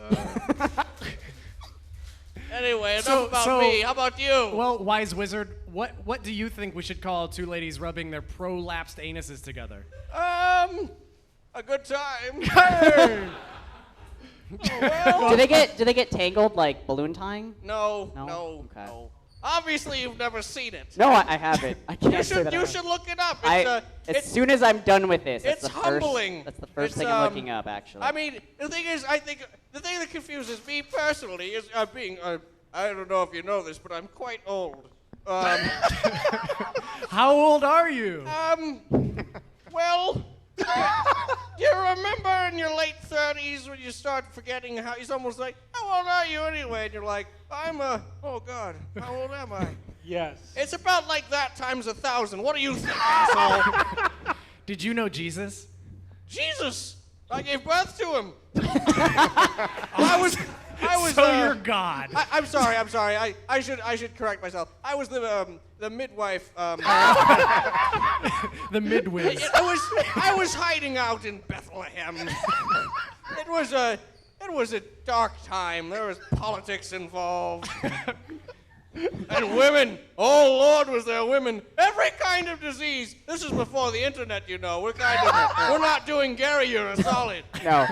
Anyway, enough about me. How about you?
Well, wise wizard, what do you think we should call two ladies rubbing their prolapsed anuses together?
A good time.
Hey!
Do they get tangled like balloon tying?
No.
Okay.
No. Obviously, you've never seen it.
No, I haven't. I can't say that.
You should look it up.
As soon as I'm done with this,
it's humbling.
That's the first thing I'm looking up, actually.
I mean, the thing is, I think the thing that confuses me personally is I don't know if you know this, but I'm quite old.
How old are you?
Well, Do you remember in your late 30s when you start forgetting how it's almost like, how old are you anyway? And you're like, oh God, how old am I?
Yes.
It's about like that times 1,000. What do you think, asshole?
Did you know Jesus?
Jesus! I gave birth to him. I was.
So you're God.
I'm sorry. I should correct myself. I was the midwife.
The midwife.
I was hiding out in Bethlehem. It was a dark time. There was politics involved. And women. Oh Lord, was there women? Every kind of disease. This is before the internet, you know. We're not doing Gary. You're a solid.
No.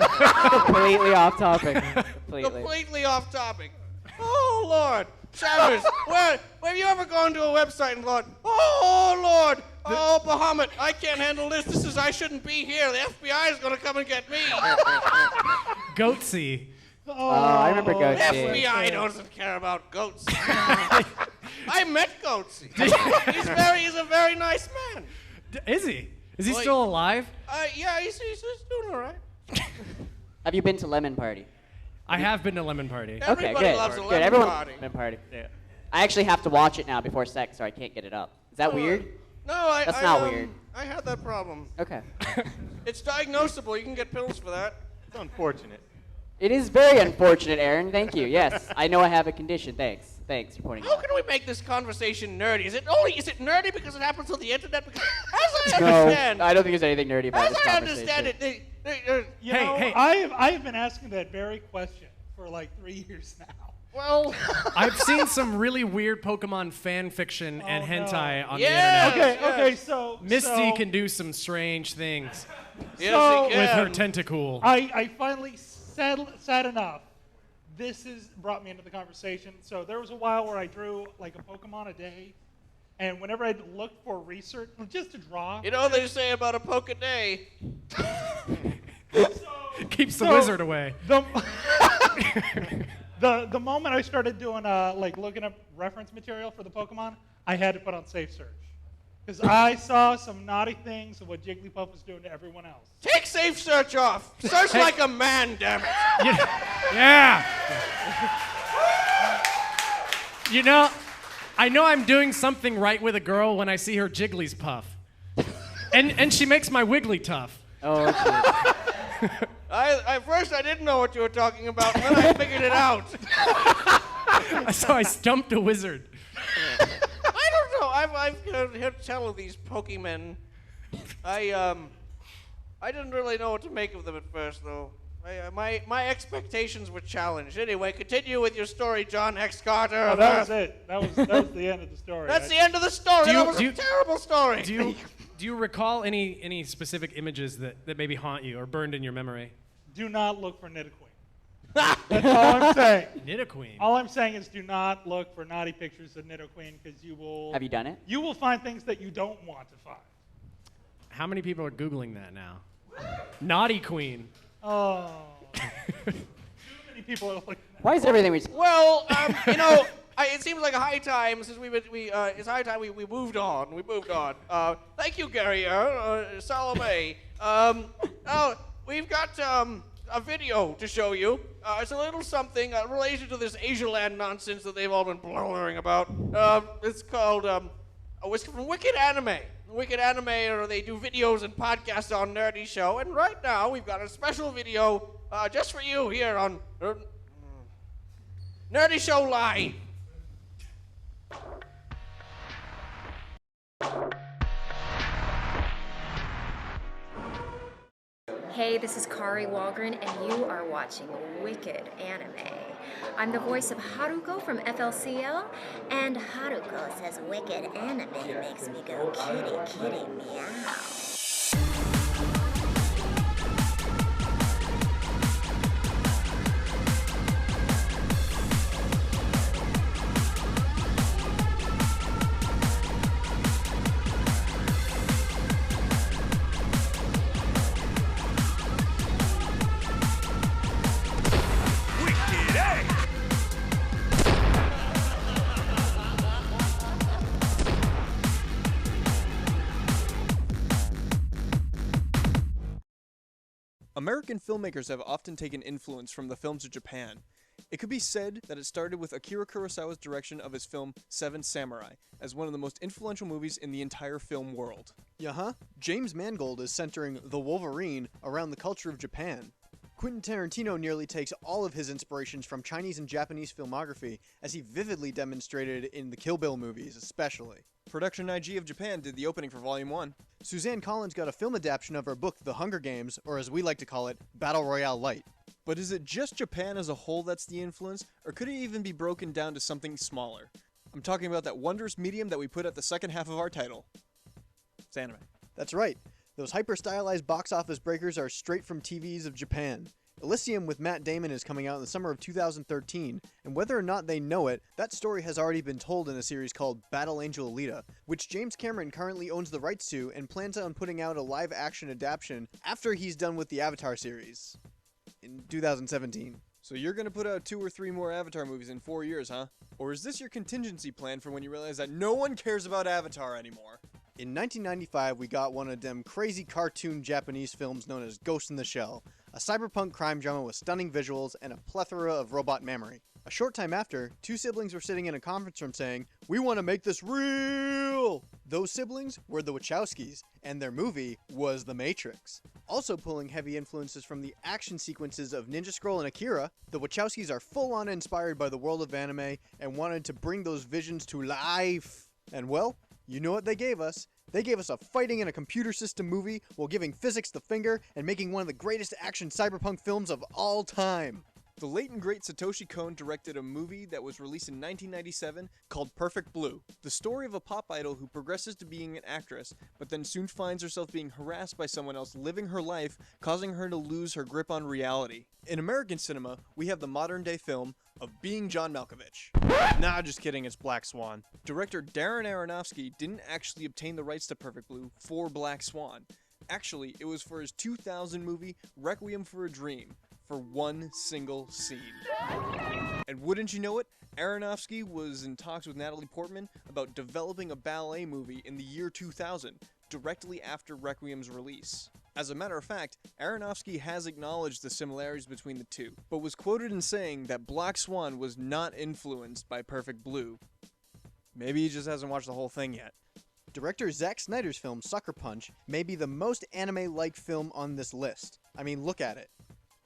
Completely off topic.
Completely off topic. Oh Lord, Shammers. Where have you ever gone to a website and thought, oh Lord, oh Bahamut, I can't handle this. I shouldn't be here. The FBI is gonna come and get me.
Goatsy.
Oh, I remember Goatsy.
FBI doesn't care about goats. I met Goatsy. He's a very nice man.
Is he? Is he still alive?
Yeah, he's doing all right.
Have you been to Lemon Party?
I have been to Lemon Party.
Everybody loves a lemon party.
Lemon Party. Yeah. I actually have to watch it now before sex, so I can't get it up. Is that weird?
No,
That's not weird.
I had that problem.
Okay.
It's diagnosable. You can get pills for that.
It's unfortunate.
It is very unfortunate, Aaron. Thank you. Yes, I know I have a condition. Thanks for pointing it
How
out.
can we make this conversation nerdy? Is it nerdy because it happens on the internet? Because as I understand,
No, I don't think there's anything nerdy about this
as I
conversation.
understand it,
You know, I have been asking that very question for like 3 years now.
well,
I've seen some really weird Pokemon fan fiction and hentai on the
Yeah.
internet.
Okay, so
Misty can do some strange things
yes,
So-
he
with her
can.
tentacle.
I finally sad enough. This has brought me into the conversation. So there was a while where I drew like a Pokemon a day, and whenever I looked for research, just to draw.
You know what they say about a poke a day?
Keeps the wizard away.
The moment I started doing like looking up reference material for the Pokemon, I had to put on safe search. Because I saw some naughty things of what Jigglypuff was doing to everyone else.
Take safe search off. Search like a man, damn it.
Yeah. You know, I know I'm doing something right with a girl when I see her Jiggly's puff. And she makes my Wiggly tough.
Oh, okay.
First I didn't know what you were talking about, and then I figured it out.
So I stumped a wizard.
I don't know. I've heard tell of these Pokeymen. I didn't really know what to make of them at first, though. My expectations were challenged. Anyway, continue with your story, John X. Carter.
Oh, that was it. That was the end of the story.
That's the end of the story. That was a terrible story.
Do you recall any specific images that maybe haunt you or burned in your memory?
Do not look for Nidoqueen. That's all I'm saying.
Nidoqueen.
All I'm saying is do not look for naughty pictures of Nidoqueen because you will.
Have you done it?
You will find things that you don't want to find.
How many people are Googling that now? Naughty Queen.
Oh. Too many people are looking.
Why is everything we?
Well, you know, it seems like a high time since it's high time we moved on. We moved on. Thank you, Gary. Salome. We've got a video to show you. It's a little something related to this Asialand nonsense that they've all been blathering about. It's called it's from Wicked Anime. Wicked Anime, they do videos and podcasts on Nerdy Show, and right now we've got a special video just for you here on Nerdy Show Live.
Hey, this is Kari Walgren, and you are watching Wicked Anime. I'm the voice of Haruko from FLCL, and Haruko says Wicked Anime makes me go kitty kitty meow.
American filmmakers have often taken influence from the films of Japan. It could be said that it started with Akira Kurosawa's direction of his film Seven Samurai, as one of the most influential movies in the entire film world.
James Mangold is centering The Wolverine around the culture of Japan. Quentin Tarantino nearly takes all of his inspirations from Chinese and Japanese filmography, as he vividly demonstrated in the Kill Bill movies, especially.
Production IG of Japan did the opening for Volume 1.
Suzanne Collins got a film adaptation of her book The Hunger Games, or as we like to call it, Battle Royale Light.
But is it just Japan as a whole that's the influence, or could it even be broken down to something smaller? I'm talking about that wondrous medium that we put at the second half of our title. It's anime.
That's right. Those hyper-stylized box office breakers are straight from TVs of Japan. Elysium with Matt Damon is coming out in the summer of 2013, and whether or not they know it, that story has already been told in a series called Battle Angel Alita, which James Cameron currently owns the rights to and plans on putting out a live-action adaptation after he's done with the Avatar series in 2017.
So you're gonna put out 2 or 3 more Avatar movies in 4 years, huh? Or is this your contingency plan for when you realize that no one cares about Avatar anymore?
In 1995, we got one of them crazy cartoon Japanese films known as Ghost in the Shell, a cyberpunk crime drama with stunning visuals and a plethora of robot memory. A short time after, 2 siblings were sitting in a conference room saying, "We want to make this real!" Those siblings were the Wachowskis, and their movie was The Matrix. Also pulling heavy influences from the action sequences of Ninja Scroll and Akira, the Wachowskis are full-on inspired by the world of anime and wanted to bring those visions to life. And well, you know what they gave us? They gave us a fighting in a computer system movie while giving physics the finger and making one of the greatest action cyberpunk films of all time.
The late and great Satoshi Kon directed a movie that was released in 1997 called Perfect Blue. The story of a pop idol who progresses to being an actress, but then soon finds herself being harassed by someone else living her life, causing her to lose her grip on reality. In American cinema, we have the modern-day film of Being John Malkovich.
Nah, just kidding, it's Black Swan.
Director Darren Aronofsky didn't actually obtain the rights to Perfect Blue for Black Swan. Actually, it was for his 2000 movie Requiem for a Dream, for one single scene. And wouldn't you know it, Aronofsky was in talks with Natalie Portman about developing a ballet movie in the year 2000, directly after Requiem's release. As a matter of fact, Aronofsky has acknowledged the similarities between the two, but was quoted in saying that Black Swan was not influenced by Perfect Blue.
Maybe he just hasn't watched the whole thing yet.
Director Zack Snyder's film Sucker Punch may be the most anime-like film on this list. I mean, look at it.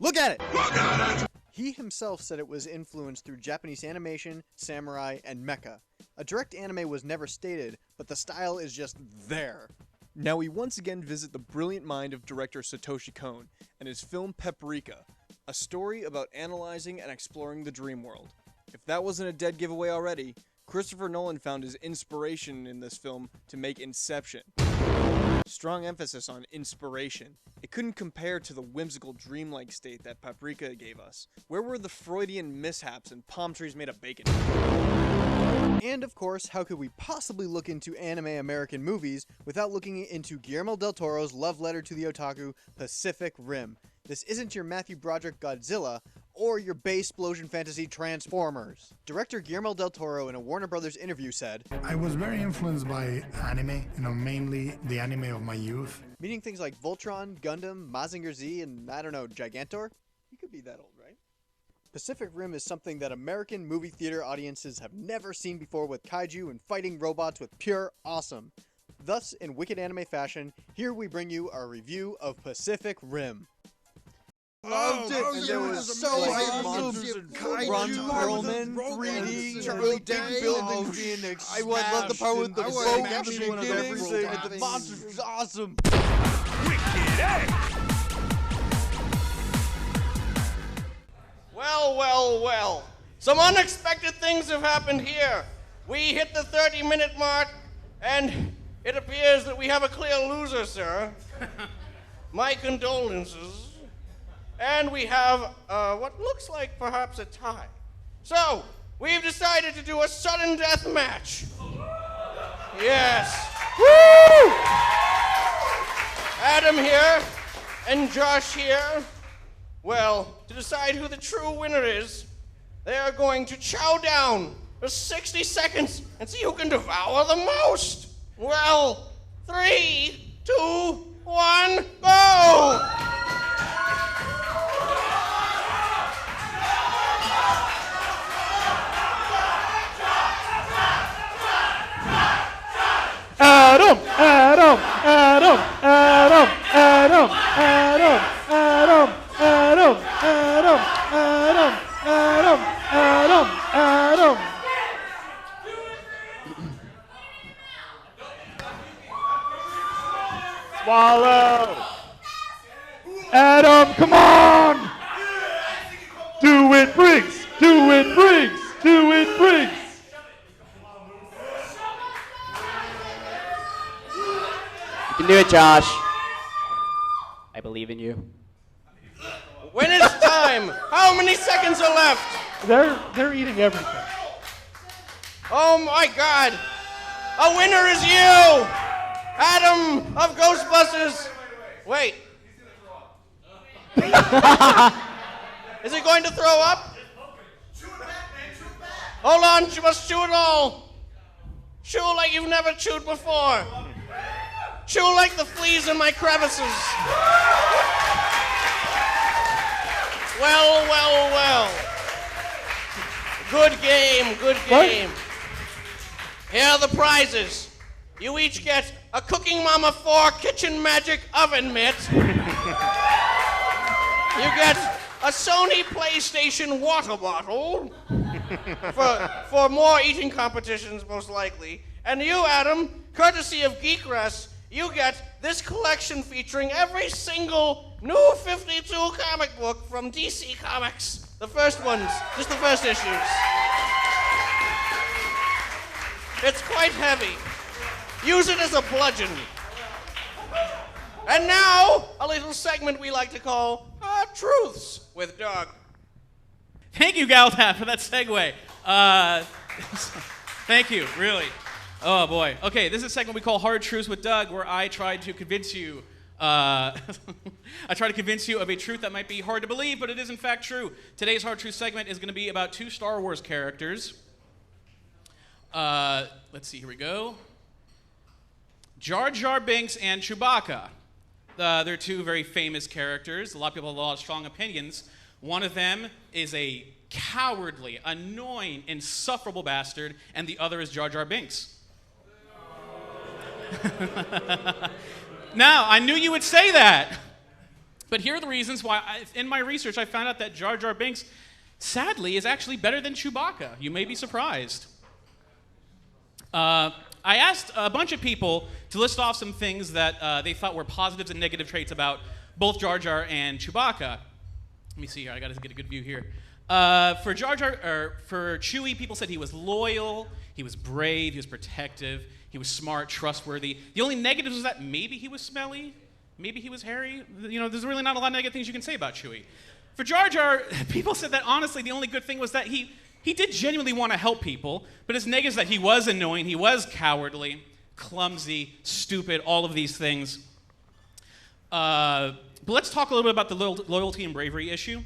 Look at it! Look at it! He himself said it was influenced through Japanese animation, samurai, and mecha. A direct anime was never stated, but the style is just there.
Now we once again visit the brilliant mind of director Satoshi Kon and his film Paprika, a story about analyzing and exploring the dream world. If that wasn't a dead giveaway already, Christopher Nolan found his inspiration in this film to make Inception. Strong emphasis on inspiration. It couldn't compare to the whimsical dreamlike state that Paprika gave us. Where were the Freudian mishaps and palm trees made of bacon?
And of course, how could we possibly look into anime American movies without looking into Guillermo del Toro's love letter to the otaku, Pacific Rim? This isn't your Matthew Broderick Godzilla, or your base explosion fantasy Transformers. Director Guillermo del Toro in a Warner Brothers interview said,
I was very influenced by anime, mainly the anime of my youth.
Meaning things like Voltron, Gundam, Mazinger Z, and I don't know, Gigantor? You could be that old, right? Pacific Rim is something that American movie theater audiences have never seen before, with kaiju and fighting robots with pure awesome. Thus, in wicked anime fashion, here we bring you our review of Pacific Rim.
Loved it,
and there was so
awesome.
monsters and
Kaiju,
Ron Perlman, 3D, Charlie Day, buildings being
I love the part with the boat
everything, and the monsters was awesome.
Well, well, well. Some unexpected things have happened here. We hit the 30-minute mark, and it appears that we have a clear loser, sir. My condolences. And we have what looks like perhaps a tie. So, we've decided to do a sudden death match. Yes. Woo! Adam here and Josh here. Well, to decide who the true winner is, they are going to chow down for 60 seconds and see who can devour the most. Well, 3, 2, 1, go!
Swallow. Adam, come on. Do it, Briggs. Do it, Briggs. Do it, Briggs.
You can do it, Josh. I believe in you.
When it's time, how many seconds are left?
They're eating everything.
Oh my God! A winner is you! Adam of Ghostbusters! Wait. Is he going to throw up? Hold on, you must chew it all. Chew like you've never chewed before. Chew like the fleas in my crevices. Well, well, well. Good game, good game. Here are the prizes. You each get a Cooking Mama 4 Kitchen Magic Oven Mitt. You get a Sony PlayStation water bottle for more eating competitions, most likely. And you, Adam, courtesy of Geekress, you get this collection featuring every single new 52 comic book from DC Comics. The first ones, just the first issues. It's quite heavy. Use it as a bludgeon. And now, a little segment we like to call Truths with Doug.
Thank you, Galtap, for that segue. Thank you, really. Oh, boy. Okay, this is a segment we call Hard Truths with Doug, where I try to convince you of a truth that might be hard to believe, but it is in fact true. Today's Hard Truth segment is going to be about two Star Wars characters. Let's see, here we go. Jar Jar Binks and Chewbacca. They're two very famous characters. A lot of people have a lot of strong opinions. One of them is a cowardly, annoying, insufferable bastard, and the other is Jar Jar Binks. Now, I knew you would say that. But here are the reasons why. In my research, I found out that Jar Jar Binks, sadly, is actually better than Chewbacca. You may be surprised. I asked a bunch of people to list off some things that they thought were positives and negative traits about both Jar Jar and Chewbacca. Let me see here. I got to get a good view here. For Chewie, people said he was loyal, he was brave, he was protective, he was smart, trustworthy. The only negatives was that maybe he was smelly, maybe he was hairy. You know, there's really not a lot of negative things you can say about Chewie. For Jar Jar, people said that honestly the only good thing was that he did genuinely want to help people, but his negatives that he was annoying, he was cowardly, clumsy, stupid, all of these things. But let's talk a little bit about the loyalty and bravery issue.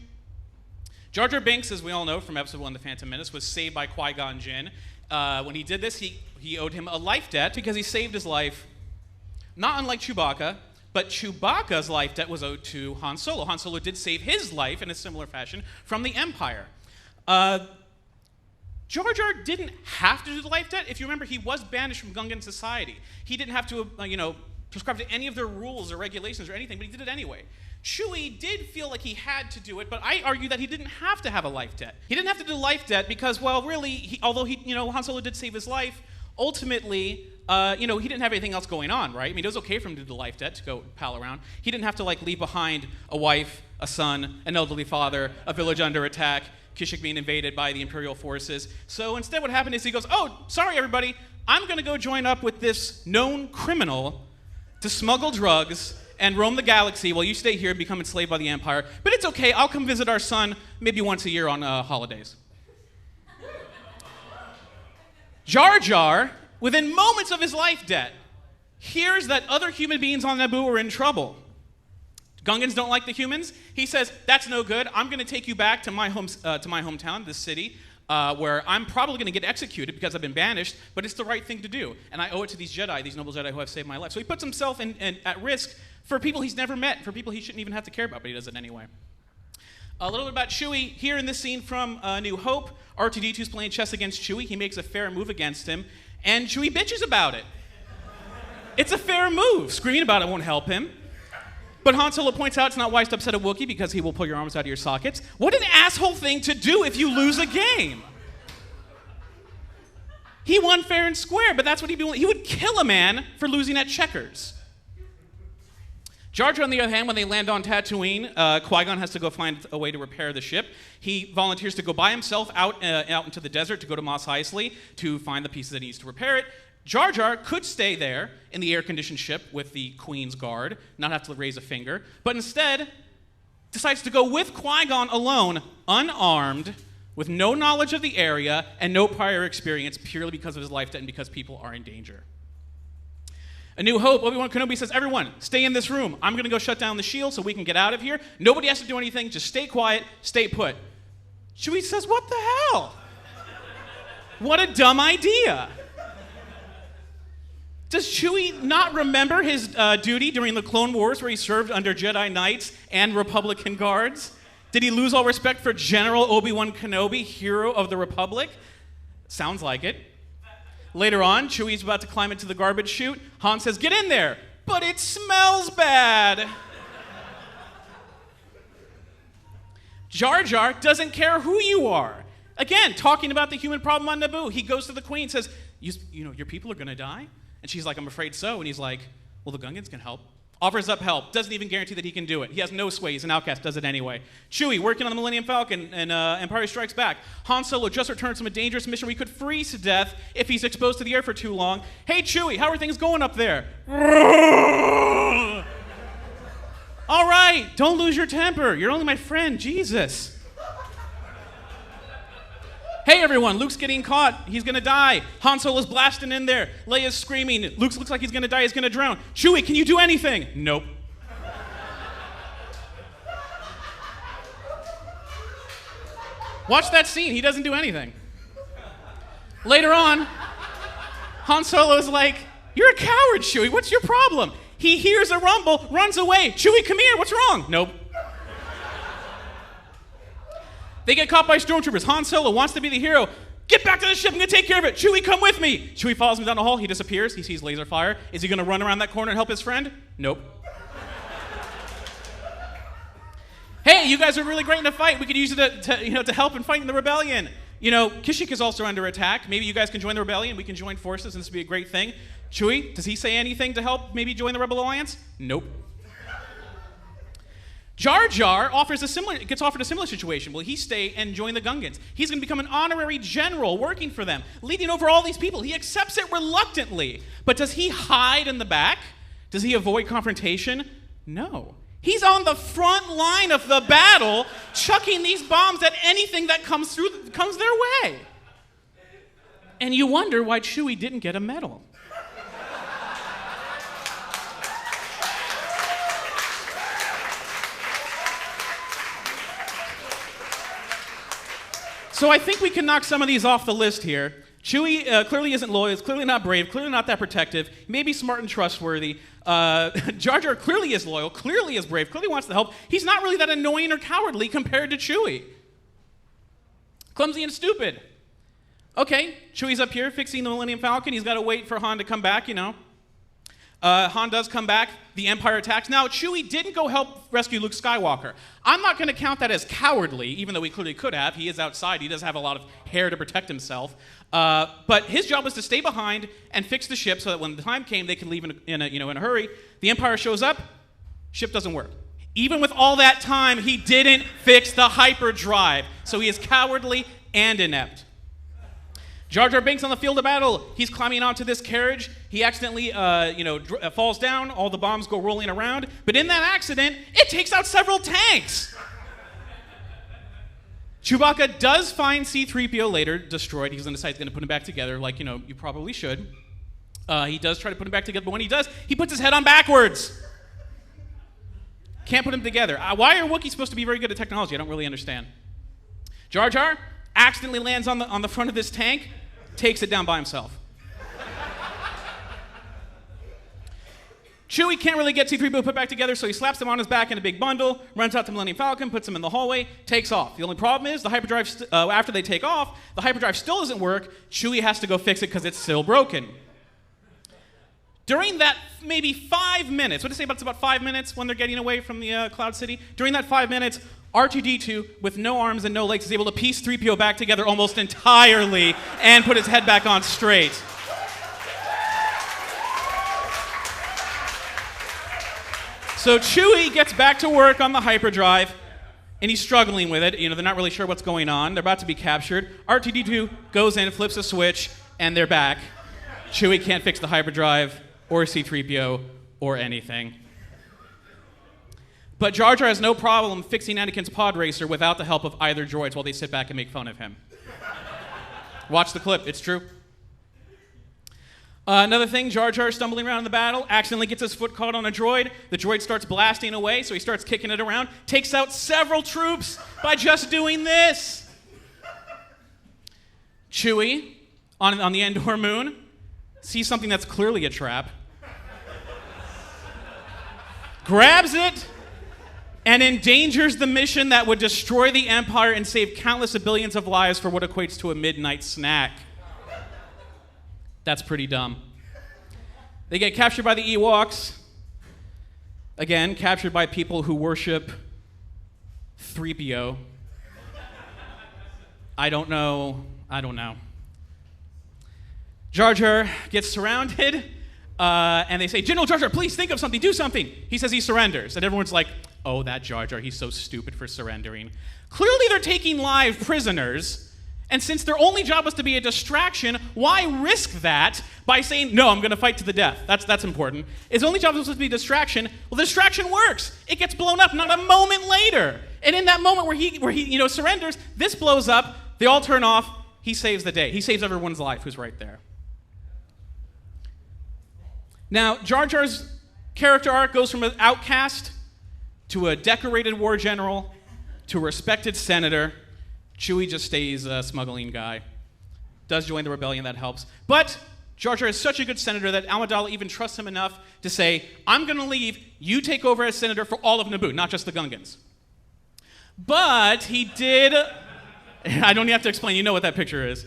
Jar Jar Binks, as we all know from Episode 1 The Phantom Menace, was saved by Qui-Gon Jinn. When he did this, he owed him a life debt because he saved his life, not unlike Chewbacca, but Chewbacca's life debt was owed to Han Solo. Han Solo did save his life in a similar fashion from the Empire. Jar Jar didn't have to do the life debt. If you remember, he was banished from Gungan society. He didn't have to, prescribe to any of their rules or regulations or anything, but he did it anyway. Chewie did feel like he had to do it, but I argue that he didn't have to have a life debt. He didn't have to do life debt because, well, really, although Han Solo did save his life, ultimately, he didn't have anything else going on, right? I mean, it was okay for him to do the life debt, to go pal around. He didn't have to, leave behind a wife, a son, an elderly father, a village under attack, Kashyyyk being invaded by the Imperial forces. So instead what happened is he goes, oh, sorry, everybody, I'm going to go join up with this known criminal to smuggle drugs and roam the galaxy while you stay here and become enslaved by the Empire. But it's okay, I'll come visit our son maybe once a year on holidays. Jar Jar, within moments of his life debt, hears that other human beings on Naboo are in trouble. Gungans don't like the humans. He says, that's no good. I'm going to take you back to my hometown, this city, where I'm probably going to get executed because I've been banished, but it's the right thing to do. And I owe it to these Jedi, these noble Jedi who have saved my life. So he puts himself at risk for people he's never met, for people he shouldn't even have to care about, but he does it anyway. A little bit about Chewie. Here in this scene from New Hope, R2-D2's playing chess against Chewie. He makes a fair move against him, and Chewie bitches about it. It's a fair move. Screaming about it won't help him. But Han Solo points out it's not wise to upset a Wookiee because he will pull your arms out of your sockets. What an asshole thing to do if you lose a game. He won fair and square, but that's what he'd be willing. He would kill a man for losing at checkers. Jar Jar, on the other hand, when they land on Tatooine, Qui-Gon has to go find a way to repair the ship. He volunteers to go by himself out into the desert to go to Mos Eisley to find the pieces that he needs to repair it. Jar Jar could stay there in the air-conditioned ship with the Queen's guard, not have to raise a finger, but instead decides to go with Qui-Gon alone, unarmed, with no knowledge of the area and no prior experience, purely because of his life debt and because people are in danger. A New Hope, Obi-Wan Kenobi says, everyone, stay in this room. I'm going to go shut down the shield so we can get out of here. Nobody has to do anything. Just stay quiet, stay put. Chewie says, what the hell? What a dumb idea. Does Chewie not remember his duty during the Clone Wars where he served under Jedi Knights and Republican guards? Did he lose all respect for General Obi-Wan Kenobi, hero of the Republic? Sounds like it. Later on, Chewie's about to climb into the garbage chute. Han says, get in there, but it smells bad. Jar Jar doesn't care who you are. Again, talking about the human problem on Naboo. He goes to the Queen and says, you know, your people are going to die? And she's like, I'm afraid so. And he's like, well, the Gungans can help. Offers up help. Doesn't even guarantee that he can do it. He has no sway. He's an outcast. Does it anyway. Chewie, working on the Millennium Falcon and Empire Strikes Back. Han Solo just returned from a dangerous mission where he could freeze to death if he's exposed to the air for too long. Hey, Chewie, how are things going up there? All right, don't lose your temper. You're only my friend. Jesus. Hey everyone, Luke's getting caught. He's gonna die. Han Solo's blasting in there. Leia's screaming. Luke looks like he's gonna die. He's gonna drown. Chewie, can you do anything? Nope. Watch that scene. He doesn't do anything. Later on, Han Solo's like, you're a coward, Chewie. What's your problem? He hears a rumble, runs away. Chewie, come here. What's wrong? Nope. They get caught by stormtroopers. Han Solo wants to be the hero. Get back to the ship. I'm going to take care of it. Chewie, come with me. Chewie follows him down the hall. He disappears. He sees laser fire. Is he going to run around that corner and help his friend? Nope. Hey, you guys are really great in a fight. We could use it to help in fighting the rebellion. You know, Kashyyyk is also under attack. Maybe you guys can join the rebellion. We can join forces, and this would be a great thing. Chewie, does he say anything to help maybe join the Rebel Alliance? Nope. Jar Jar gets offered a similar situation. Will he stay and join the Gungans? He's going to become an honorary general working for them, leading over all these people. He accepts it reluctantly. But does he hide in the back? Does he avoid confrontation? No. He's on the front line of the battle, chucking these bombs at anything that comes their way. And you wonder why Chewie didn't get a medal. So I think we can knock some of these off the list here. Chewie clearly isn't loyal, is clearly not brave, clearly not that protective, maybe smart and trustworthy. Jar Jar clearly is loyal, clearly is brave, clearly wants to help. He's not really that annoying or cowardly compared to Chewie. Clumsy and stupid. Okay, Chewie's up here fixing the Millennium Falcon. He's got to wait for Han to come back, you know. Han does come back. The Empire attacks. Now, Chewie didn't go help rescue Luke Skywalker. I'm not going to count that as cowardly, even though he clearly could have. He is outside. He does have a lot of hair to protect himself. But his job was to stay behind and fix the ship so that when the time came, they could leave in a hurry. The Empire shows up. Ship doesn't work. Even with all that time, he didn't fix the hyperdrive. So he is cowardly and inept. Jar Jar Binks on the field of battle. He's climbing onto this carriage. He accidentally, falls down. All the bombs go rolling around. But in that accident, it takes out several tanks. Chewbacca does find C-3PO later destroyed. He's going to decide he's going to put him back together, like, you probably should. He does try to put him back together, but when he does, he puts his head on backwards. Can't put him together. Why are Wookiees supposed to be very good at technology? I don't really understand. Jar Jar accidentally lands on the front of this tank, takes it down by himself. Chewie can't really get C-3PO put back together, so he slaps him on his back in a big bundle, runs out to Millennium Falcon, puts him in the hallway, takes off. The only problem is the hyperdrive, after they take off, the hyperdrive still doesn't work. Chewie has to go fix it because it's still broken. During that maybe 5 minutes, what do you say about it's about 5 minutes when they're getting away from the Cloud City? During that 5 minutes, R2-D2, with no arms and no legs, is able to piece 3PO back together almost entirely and put his head back on straight. So Chewie gets back to work on the hyperdrive, and he's struggling with it. They're not really sure what's going on. They're about to be captured. R2-D2 goes in, flips a switch, and they're back. Chewie can't fix the hyperdrive, or C-3PO, or anything. But Jar Jar has no problem fixing Anakin's pod racer without the help of either droids while they sit back and make fun of him. Watch the clip, it's true. Another thing, Jar Jar is stumbling around in the battle, accidentally gets his foot caught on a droid. The droid starts blasting away, so he starts kicking it around, takes out several troops by just doing this. Chewie, on the Endor moon, sees something that's clearly a trap, grabs it, and endangers the mission that would destroy the Empire and save countless of billions of lives for what equates to a midnight snack. That's pretty dumb. They get captured by the Ewoks. Again, captured by people who worship 3PO. I don't know. Jar Jar gets surrounded, and they say, General Jar Jar, please think of something, do something. He says he surrenders, and everyone's like, oh, that Jar Jar, he's so stupid for surrendering. Clearly they're taking live prisoners, and since their only job was to be a distraction, why risk that by saying, no, I'm going to fight to the death? That's important. His only job was supposed to be a distraction. Well, the distraction works. It gets blown up not a moment later. And in that moment where he surrenders, this blows up, they all turn off, he saves the day. He saves everyone's life who's right there. Now, Jar Jar's character arc goes from an outcast to a decorated war general to a respected senator. Chewie just stays a smuggling guy. Does join the rebellion, that helps. But Jar Jar is such a good senator that Amidala even trusts him enough to say, I'm going to leave, you take over as senator for all of Naboo, not just the Gungans. But he did, I don't even have to explain, you know what that picture is.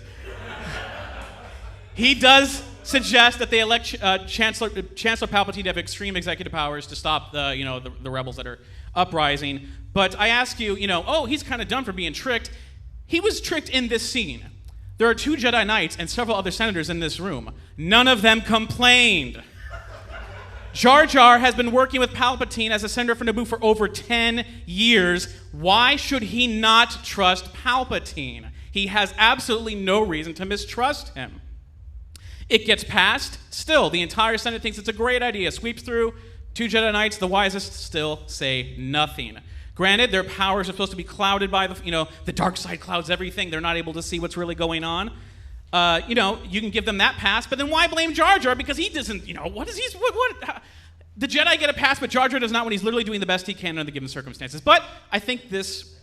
He does suggest that they elect Chancellor Palpatine to have extreme executive powers to stop the rebels that are uprising. But I ask you, oh, he's kind of done for being tricked. He was tricked in this scene. There are 2 Jedi Knights and several other senators in this room. None of them complained. Jar Jar has been working with Palpatine as a senator for Naboo for over 10 years. Why should he not trust Palpatine? He has absolutely no reason to mistrust him. It gets passed. Still, the entire Senate thinks it's a great idea. Sweeps through. 2 Jedi Knights, the wisest, still say nothing. Granted, their powers are supposed to be clouded by the dark side clouds everything. They're not able to see what's really going on. You can give them that pass, but then why blame Jar Jar? Because he doesn't, the Jedi get a pass, but Jar Jar does not when he's literally doing the best he can under the given circumstances. But I think this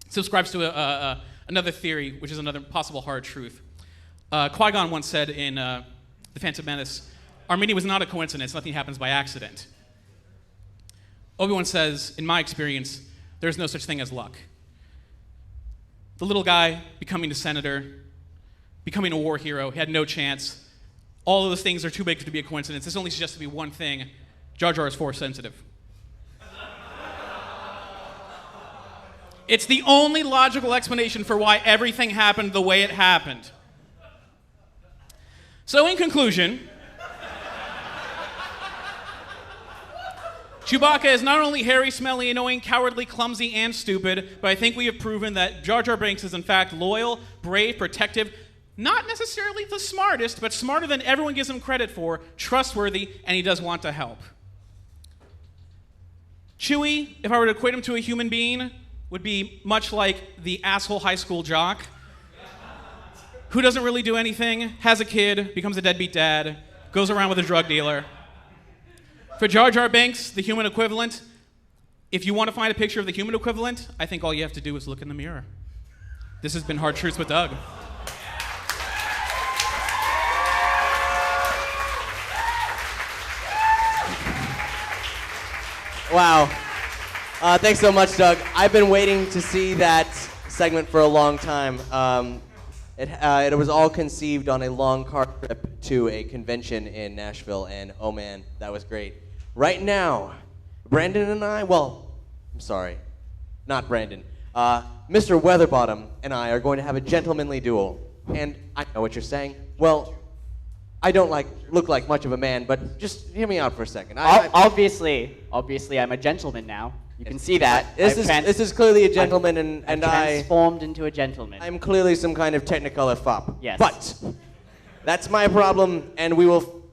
subscribes to another theory, which is another possible hard truth. Qui-Gon once said in The Phantom Menace, Armenia was not a coincidence, nothing happens by accident. Obi-Wan says, in my experience, there's no such thing as luck. The little guy becoming a senator, becoming a war hero, he had no chance. All of those things are too big to be a coincidence. This only suggests to be one thing. Jar Jar is Force sensitive. It's the only logical explanation for why everything happened the way it happened. So in conclusion, Chewbacca is not only hairy, smelly, annoying, cowardly, clumsy, and stupid, but I think we have proven that Jar Jar Binks is in fact loyal, brave, protective, not necessarily the smartest, but smarter than everyone gives him credit for, trustworthy, and he does want to help. Chewie, if I were to equate him to a human being, would be much like the asshole high school jock who doesn't really do anything, has a kid, becomes a deadbeat dad, goes around with a drug dealer. For Jar Jar Binks, the human equivalent, if you want to find a picture of the human equivalent, I think all you have to do is look in the mirror. This has been Hard Truths with Doug.
Wow. Thanks so much, Doug. I've been waiting to see that segment for a long time. It was all conceived on a long car trip to a convention in Nashville, and oh man, that was great. Right now, Brandon and I, well, I'm sorry, not Brandon. Mr. Weatherbottom and I are going to have a gentlemanly duel. And I know what you're saying. Well,
I don't look like much of a man, but just hear me out for a second.
Obviously, I'm a gentleman now. You can see that.
This is clearly a gentleman, and
I've
I
transformed into a gentleman.
I'm clearly some kind of Technicolor fop.
Yes.
But that's my problem, and we will,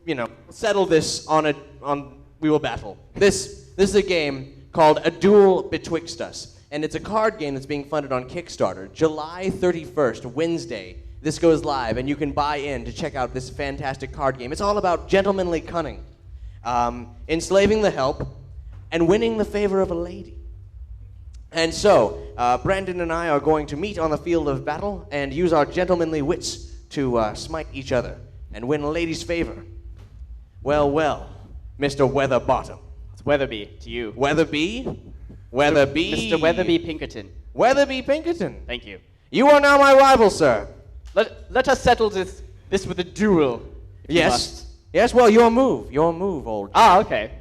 settle this we will battle. This is a game called A Duel Betwixt Us, and it's a card game that's being funded on Kickstarter. July 31st, Wednesday, this goes live, and you can buy in to check out this fantastic card game. It's all about gentlemanly cunning, enslaving the help, and winning the favor of a lady. And so, Brandon and I are going to meet on the field of battle and use our gentlemanly wits to smite each other and win a lady's favor. Well, Mr. Weatherbottom.
It's Weatherby to you.
Weatherby? Weatherby?
Mr. Weatherby Pinkerton.
Weatherby Pinkerton.
Thank you.
You are now my rival, sir.
Let us settle this with a duel.
Yes. Yes, well, your move, old.
Ah, okay.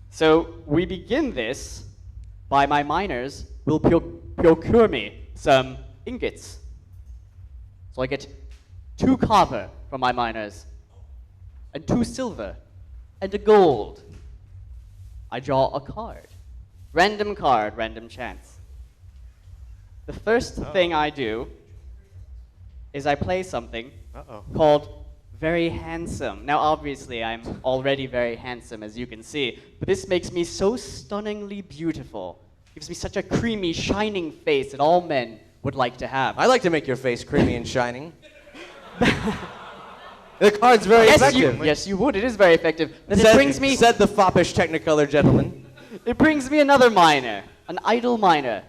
So we begin this by my miners will procure me some ingots. So I get 2 copper from my miners, and 2 silver, and a gold. I draw a card. Random card, random chance. The first thing I do is I play something called Very Handsome. Now, obviously, I'm already very handsome, as you can see, but this makes me so stunningly beautiful. Gives me such a creamy, shining face that all men would like to have.
I like to make your face creamy and shining. The card's very effective.
Yes, you would. It is very effective. It brings me...
Said the foppish Technicolor gentleman.
It brings me another miner, an idle miner,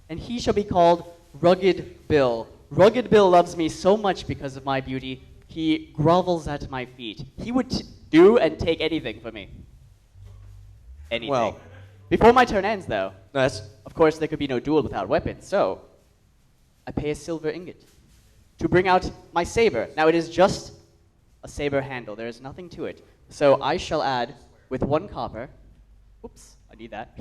and he shall be called Rugged Bill. Rugged Bill loves me so much because of my beauty, he grovels at my feet. He would do and take anything for me. Anything.
Well,
before my turn ends, though,
yes.
Of course, there could be no duel without weapons, so I pay a silver ingot to bring out my saber. Now, it is just a saber handle. There is nothing to it. So I shall add, with 1 copper, oops, I need that,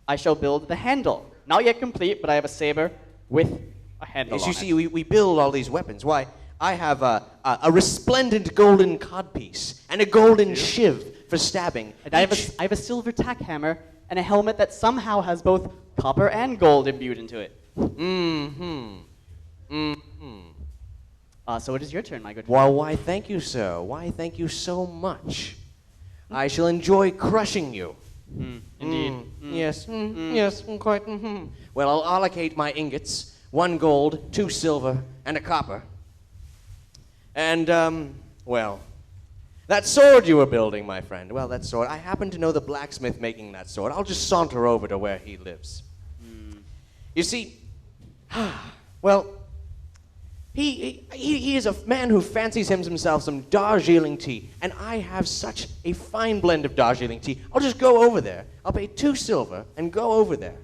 I shall build the handle. Not yet complete, but I have a saber with a handle
As
on
you see, we build all these weapons. Why, I have a resplendent golden codpiece and a golden shiv for stabbing.
And I have a silver tack hammer and a helmet that somehow has both copper and gold imbued into it. So it is your turn, my good friend.
Well, why, thank you, sir. Why, thank you so much. I shall enjoy crushing you.
Indeed.
Yes, yes, quite. Well, I'll allocate my ingots, 1 gold, 2 silver, and a copper. And, well, that sword you were building, my friend. Well, that sword, I happen to know the blacksmith making that sword. I'll just saunter over to where he lives. You see, well, he is a man who fancies himself some Darjeeling tea, and I have such a fine blend of Darjeeling tea. I'll just go over there. I'll pay 2 silver and go over there.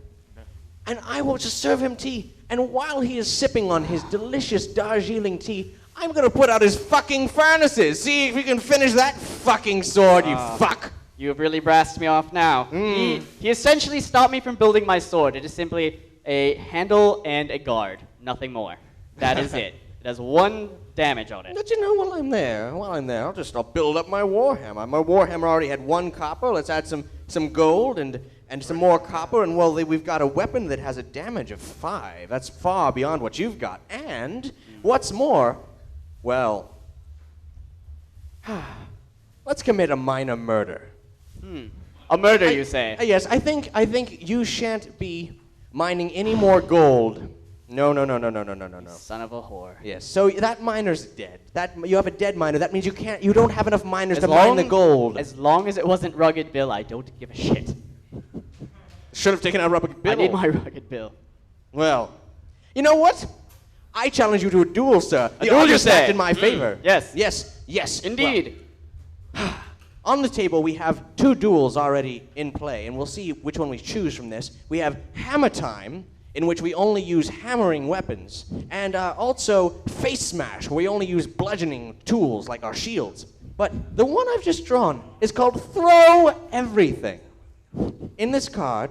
And I will just serve him tea. And while he is sipping on his delicious Darjeeling tea, I'm gonna put out his fucking furnaces. See if we can finish that fucking sword, you fuck.
You have really brassed me off now. He essentially stopped me from building my sword. It is simply a handle and a guard. Nothing more. That is it. It has 1 damage on it.
But you know, while I'm there, I'll build up my warhammer. My warhammer already had 1 copper. Let's add some gold and some more copper, and well, we've got a weapon that has a damage of 5. That's far beyond what you've got. And what's more, well, let's commit a minor murder.
A murder, you say?
Yes, I think you shan't be mining any more gold. No.
Son of a whore.
Yes. So that miner's dead. You have a dead miner. That means you don't have enough miners to mine the gold.
As long as it wasn't Rugged Bill, I don't give a shit.
Should have taken out Rugged Bill.
I need my Rugged Bill.
Well, you know what? I challenge you to a duel, sir.
A duel, you
odds are stacked
say?
in my favor.
Yes.
Indeed. Well, on the table, we have 2 duels already in play, and we'll see which one we choose from this. We have Hammer Time, in which we only use hammering weapons, and also Face Smash, where we only use bludgeoning tools like our shields. But the one I've just drawn is called Throw Everything. In this card,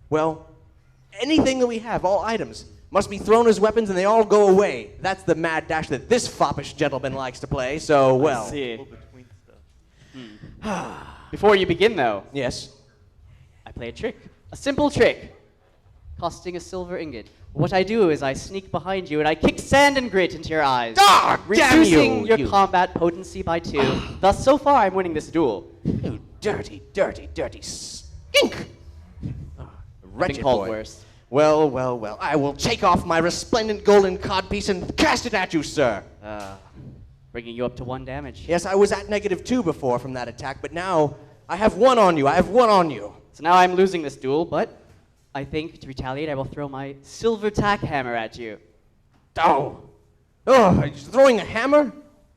well, anything that we have, all items, must be thrown as weapons and they all go away. That's the mad dash that this foppish gentleman likes to play, so well.
I see. Before you begin, though.
Yes.
I play a trick. A simple trick. Costing a silver ingot. What I do is I sneak behind you and I kick sand and grit into your eyes.
Ah, damn
reducing
you,
your combat potency by 2. Thus, so far, I'm winning this duel.
You dirty, dirty, dirty skink! Wretched
called
boy.
worse.
Well, well, well. I will take off my resplendent golden codpiece and cast it at you, sir.
Bringing you up to 1 damage.
Yes, I was at -2 before from that attack, but now I have 1 on you. I have 1 on you.
So now I'm losing this duel, but I think to retaliate, I will throw my silver tack hammer at you.
Oh! Oh, are you throwing a hammer?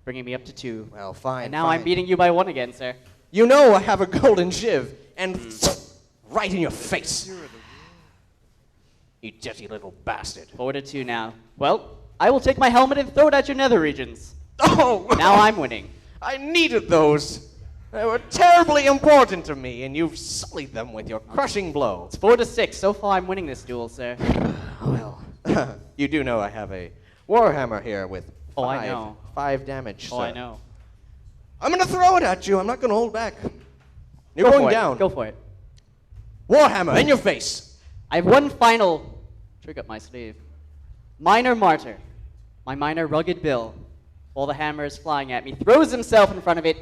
Bringing me up to 2.
Well, fine.
And now
fine.
I'm beating you by 1 again, sir.
You know I have a golden shiv, and right in your face. You dirty little bastard.
4 to 2 now. Well, I will take my helmet and throw it at your nether regions.
Oh!
Now I'm winning.
I needed those. They were terribly important to me, and you've sullied them with your crushing blow.
It's 4 to 6. So far, I'm winning this duel, sir.
Well, you do know I have a warhammer here with 5,
I know.
5 damage,
Oh,
sir.
I know.
I'm going to throw it at you. I'm not going to hold back. You're
Go
going
for it.
down.
Go for it.
Warhammer in your face.
I have 1 final trick up my sleeve. Minor Martyr. My minor rugged bill, while the hammer is flying at me, throws himself in front of it,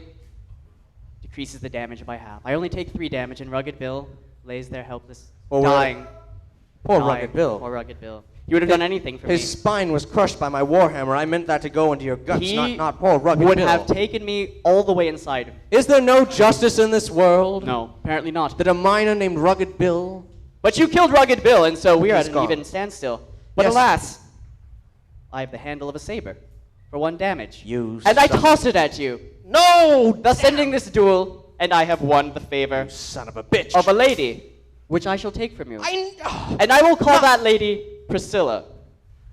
decreases the damage by half. I only take 3 damage, and Rugged Bill lays there helpless, dying.
Poor
Dying.
Rugged Bill.
Poor Rugged Bill. He would have done anything for me.
His spine was crushed by my warhammer. I meant that to go into your guts,
He
not poor Rugged
would
Bill.
have taken me all the way inside.
Is there no justice in this world?
No, apparently not.
That a miner named Rugged Bill?
But you killed Rugged Bill, and so we are
He's
at an
gone.
even standstill. But
Yes.
alas, I have the handle of a saber for 1 damage.
You
and I
son-
toss it at you.
No!
Thus ending this duel, and I have won the favor
Son of a bitch.
of a lady, which I shall take from you.
I
And I will call that lady Priscilla.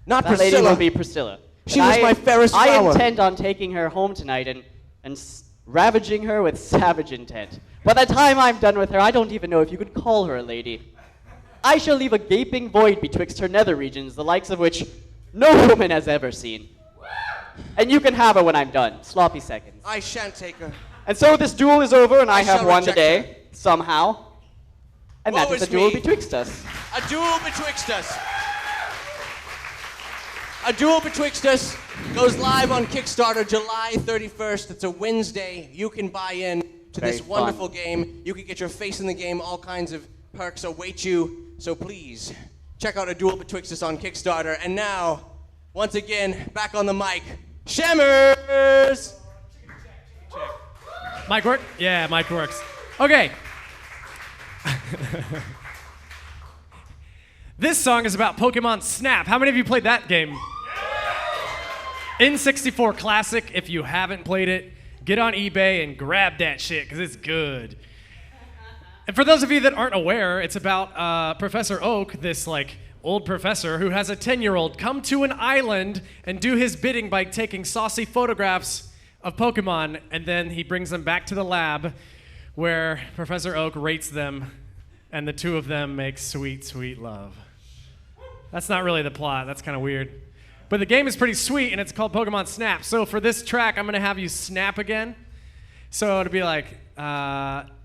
Not
That lady
Priscilla.
will be Priscilla.
She
And
was my fairest
I
flower.
intend on taking her home tonight and ravaging her with savage intent. By the time I'm done with her, I don't even know if you could call her a lady. I shall leave a gaping void betwixt her nether regions, the likes of which no woman has ever seen. And you can have her when I'm done. Sloppy seconds.
I shan't take her.
And so this duel is over, and I have
shall
won the
reject
day, somehow. And that
Woe
is the
is
duel
me.
betwixt us.
A duel betwixt us. A Duel Betwixt Us goes live on Kickstarter July 31st. It's a Wednesday. You can buy in to
Very
this
fun.
wonderful game. You can get your face in the game. All kinds of perks await you. So please, check out A Duel Betwixt Us on Kickstarter. And now, once again, back on the mic, Shammers!
Mic work? Yeah, mic works. Okay. This song is about Pokemon Snap. How many of you played that game? N64 Classic. If you haven't played it, get on eBay and grab that shit, because it's good. And for those of you that aren't aware, it's about Professor Oak, this old professor who has a 10-year-old come to an island and do his bidding by taking saucy photographs of Pokemon, and then he brings them back to the lab where Professor Oak rates them, and the two of them make sweet, sweet love. That's not really the plot. That's kind of weird. But the game is pretty sweet, and it's called Pokemon Snap. So for this track, I'm going to have you snap again. So it'll be like,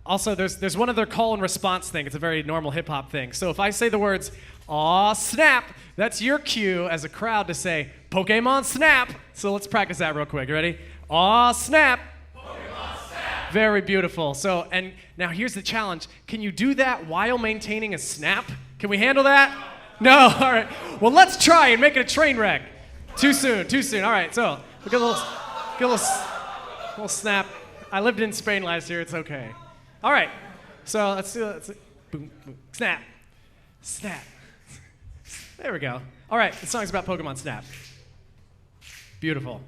also there's one other call and response thing. It's a very normal hip-hop thing. So if I say the words, aw, snap, that's your cue as a crowd to say, Pokemon Snap. So let's practice that real quick. You ready? Aw, snap. Pokemon Snap. Very beautiful. So, and now here's the challenge. Can you do that while maintaining a snap? Can we handle that? No? All right. Well, let's try and make it a train wreck. Too soon. All right, so we'll get a little snap. I lived in Spain last year. It's okay. All right. So let's do it. Boom, boom. Snap. Snap. There we go. All right. The song's about Pokemon Snap. Beautiful.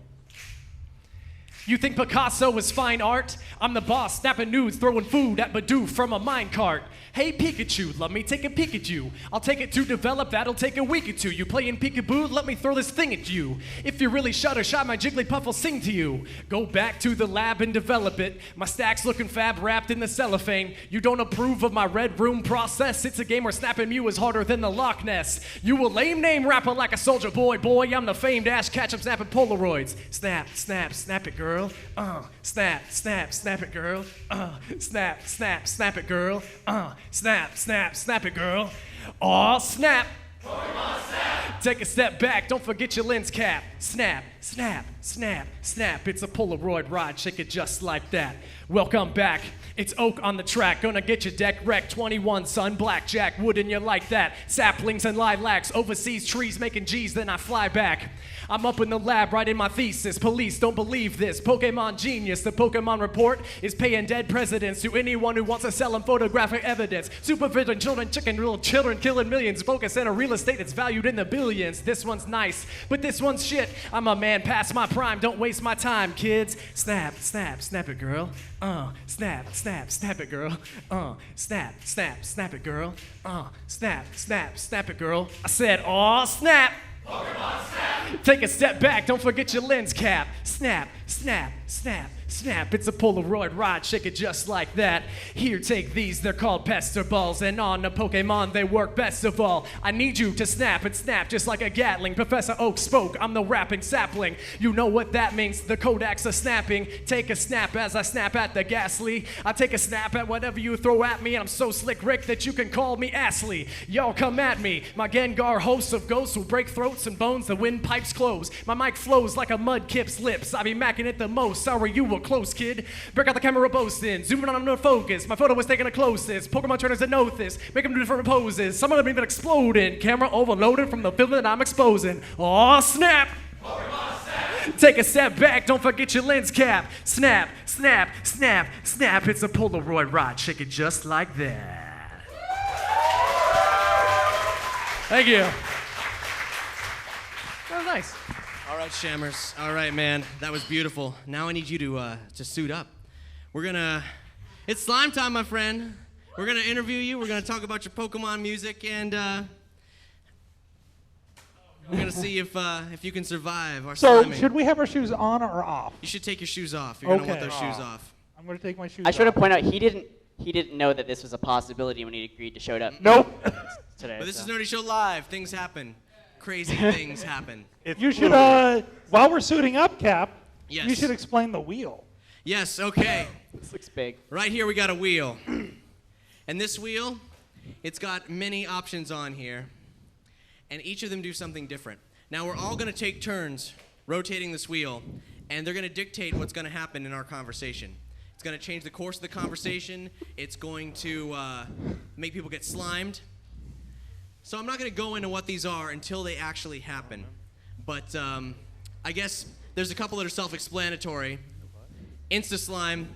You think Picasso is fine art? I'm the boss, snapping nudes, throwing food at Badoo from a minecart. Hey Pikachu, let me take a peek at you. I'll take it to develop, that'll take a week or two. You playing peekaboo? Let me throw this thing at you. If you really shut or shot, my Jigglypuff will sing to you. Go back to the lab and develop it. My stack's looking fab wrapped in the cellophane. You don't approve of my red room process? It's a game where snapping Mew is harder than the Loch Ness. You a lame name rapper like a soldier boy, I'm the famed Ash Ketchum snapping Polaroids. Snap, snap, snap it, girl. Snap, snap, snap it, girl. Snap, snap, snap it, girl. Snap, snap, snap it, girl. Aw, snap. Take a step back, don't forget your lens cap. Snap, snap, snap, snap. It's a Polaroid ride, shake it just like that. Welcome back. It's Oak on the track, gonna get your deck wrecked. 21, son, blackjack, wouldn't you like that? Saplings and lilacs, overseas trees making G's, then I fly back. I'm up in the lab writing my thesis. Police don't believe this. Pokemon genius. The Pokemon report is paying dead presidents to anyone who wants to sell them photographic evidence. Supervision, children, chicken, little children killing millions. Focus on a real estate that's valued in the billions. This one's nice, but this one's shit. I'm a man past my prime. Don't waste my time, kids. Snap, snap, snap it, girl. Snap, snap, snap it, girl. Snap, snap, snap it, girl. Snap, snap, snap it, girl. I said, aw, snap. Pokemon snap. Take a step back, don't forget your lens cap. Snap, snap, snap, snap. It's a Polaroid ride, shake it just like that. Here, take these, they're called pester balls. And on the Pokemon, they work best of all. I need you to snap and snap just like a Gatling. Professor Oak spoke, I'm the rapping sapling. You know what that means, the Kodaks are snapping. Take a snap as I snap at the Ghastly. I take a snap at whatever you throw at me. And I'm so slick Rick that you can call me Astley. Y'all come at me. My Gengar hosts of ghosts will break throats and bones, the windpipes close. My mic flows like a Mudkip's lips. I be macking it the most. Sorry you were close, kid. Break out the camera boasting. Zooming on no focus. My photo was taken the closest. Pokemon trainers that know this. Make them do different poses. Some of them even exploding. Camera overloaded from the film that I'm exposing. Aw, snap! Pokemon snap! Take a step back. Don't forget your lens cap. Snap, snap, snap, snap. It's a Polaroid ride. Shake it just like that. Thank you. That was nice.
All right, Shammers. All right, man. That was beautiful. Now I need you to suit up. We're gonna... It's slime time, my friend. We're gonna interview you. We're gonna talk about your Pokemon music, and we're gonna see if you can survive our
So,
sliming.
should we have our shoes on or off?
You should take your shoes off. You're gonna want those
Okay.
shoes off.
I'm going to take my shoes
I should have
off.
pointed out he didn't know that this was a possibility when he agreed to show up.
Nope.
Today.
But this
so.
is Nerdy Show Live. Things happen. Crazy things happen.
You should, while we're suiting up, Cap,
Yes.
you should explain the wheel.
Yes, okay.
This looks big.
Right here we got a wheel. And this wheel, it's got many options on here. And each of them do something different. Now we're all going to take turns rotating this wheel, and they're going to dictate what's going to happen in our conversation. It's going to change the course of the conversation. It's going to make people get slimed. So I'm not going to go into what these are until they actually happen. But I guess there's a couple that are self-explanatory. Insta-slime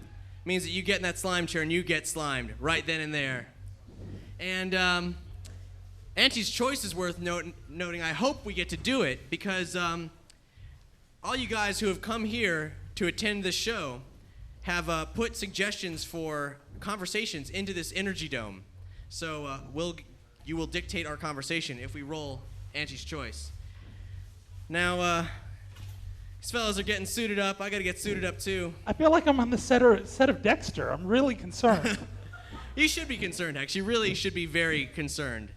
means that you get in that slime chair and you get slimed right then and there. And Auntie's choice is worth noting. I hope we get to do it because all you guys who have come here to attend this show have put suggestions for conversations into this energy dome. So you will dictate our conversation if we roll Auntie's choice. Now, these fellas are getting suited up. I gotta get suited up too.
I feel like I'm on the set of Dexter. I'm really concerned.
You should be concerned, Hex. You really should be very concerned.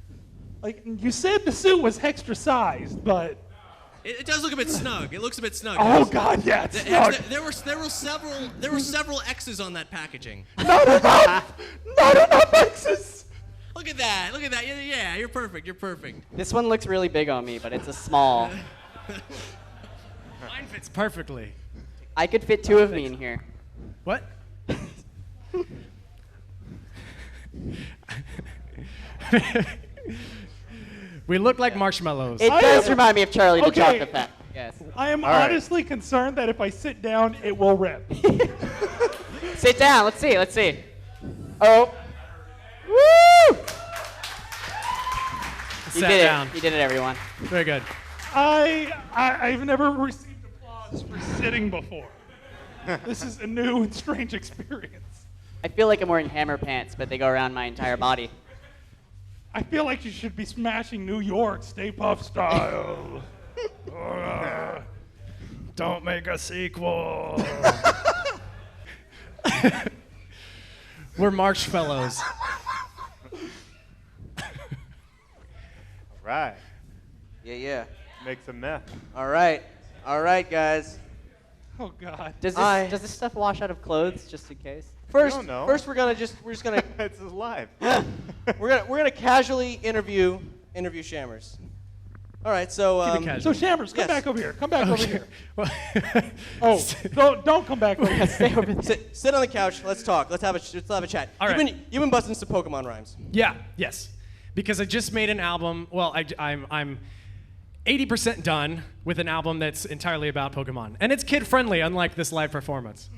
Like, you said the suit was extra sized, but...
It does look a bit snug. It looks a bit snug.
Oh, God, yeah, it's snug.
There were several X's on that packaging.
Not enough! Not enough X's!
Look at that. Look at that. Yeah, you're perfect. You're perfect.
This one looks really big on me, but it's a small.
Mine fits perfectly.
I could fit two of me in here.
What? We look like marshmallows.
It does remind me of Charlie the Chocolate Factory. Yes.
I am
All right.
honestly concerned that if I sit down, it will rip.
Sit down. Let's see. Let's see. Oh. Woo! You
Sat
did
down.
it. You did it, everyone.
Very good.
I've never received applause for sitting before. This is a new and strange experience.
I feel like I'm wearing hammer pants, but they go around my entire body.
I feel like you should be smashing New York Stay Puft style.
Don't make a sequel. We're marshmallows.
Right.
Yeah.
Make some meth.
All right, guys.
Oh God.
Does this stuff wash out of clothes, just in case?
First,
don't know.
we're just gonna
It's live.
we're gonna casually interview Shammers. All right, so
So Shammers, come
yes.
back over here. Come back over here. Don't come back over here.
Stay over there.
sit on the couch. Let's talk. Let's have a chat.
All right.
You've been busting some Pokemon rhymes.
Yes. Because I just made an album. Well, I'm 80% done with an album that's entirely about Pokemon. And it's kid-friendly, unlike this live performance.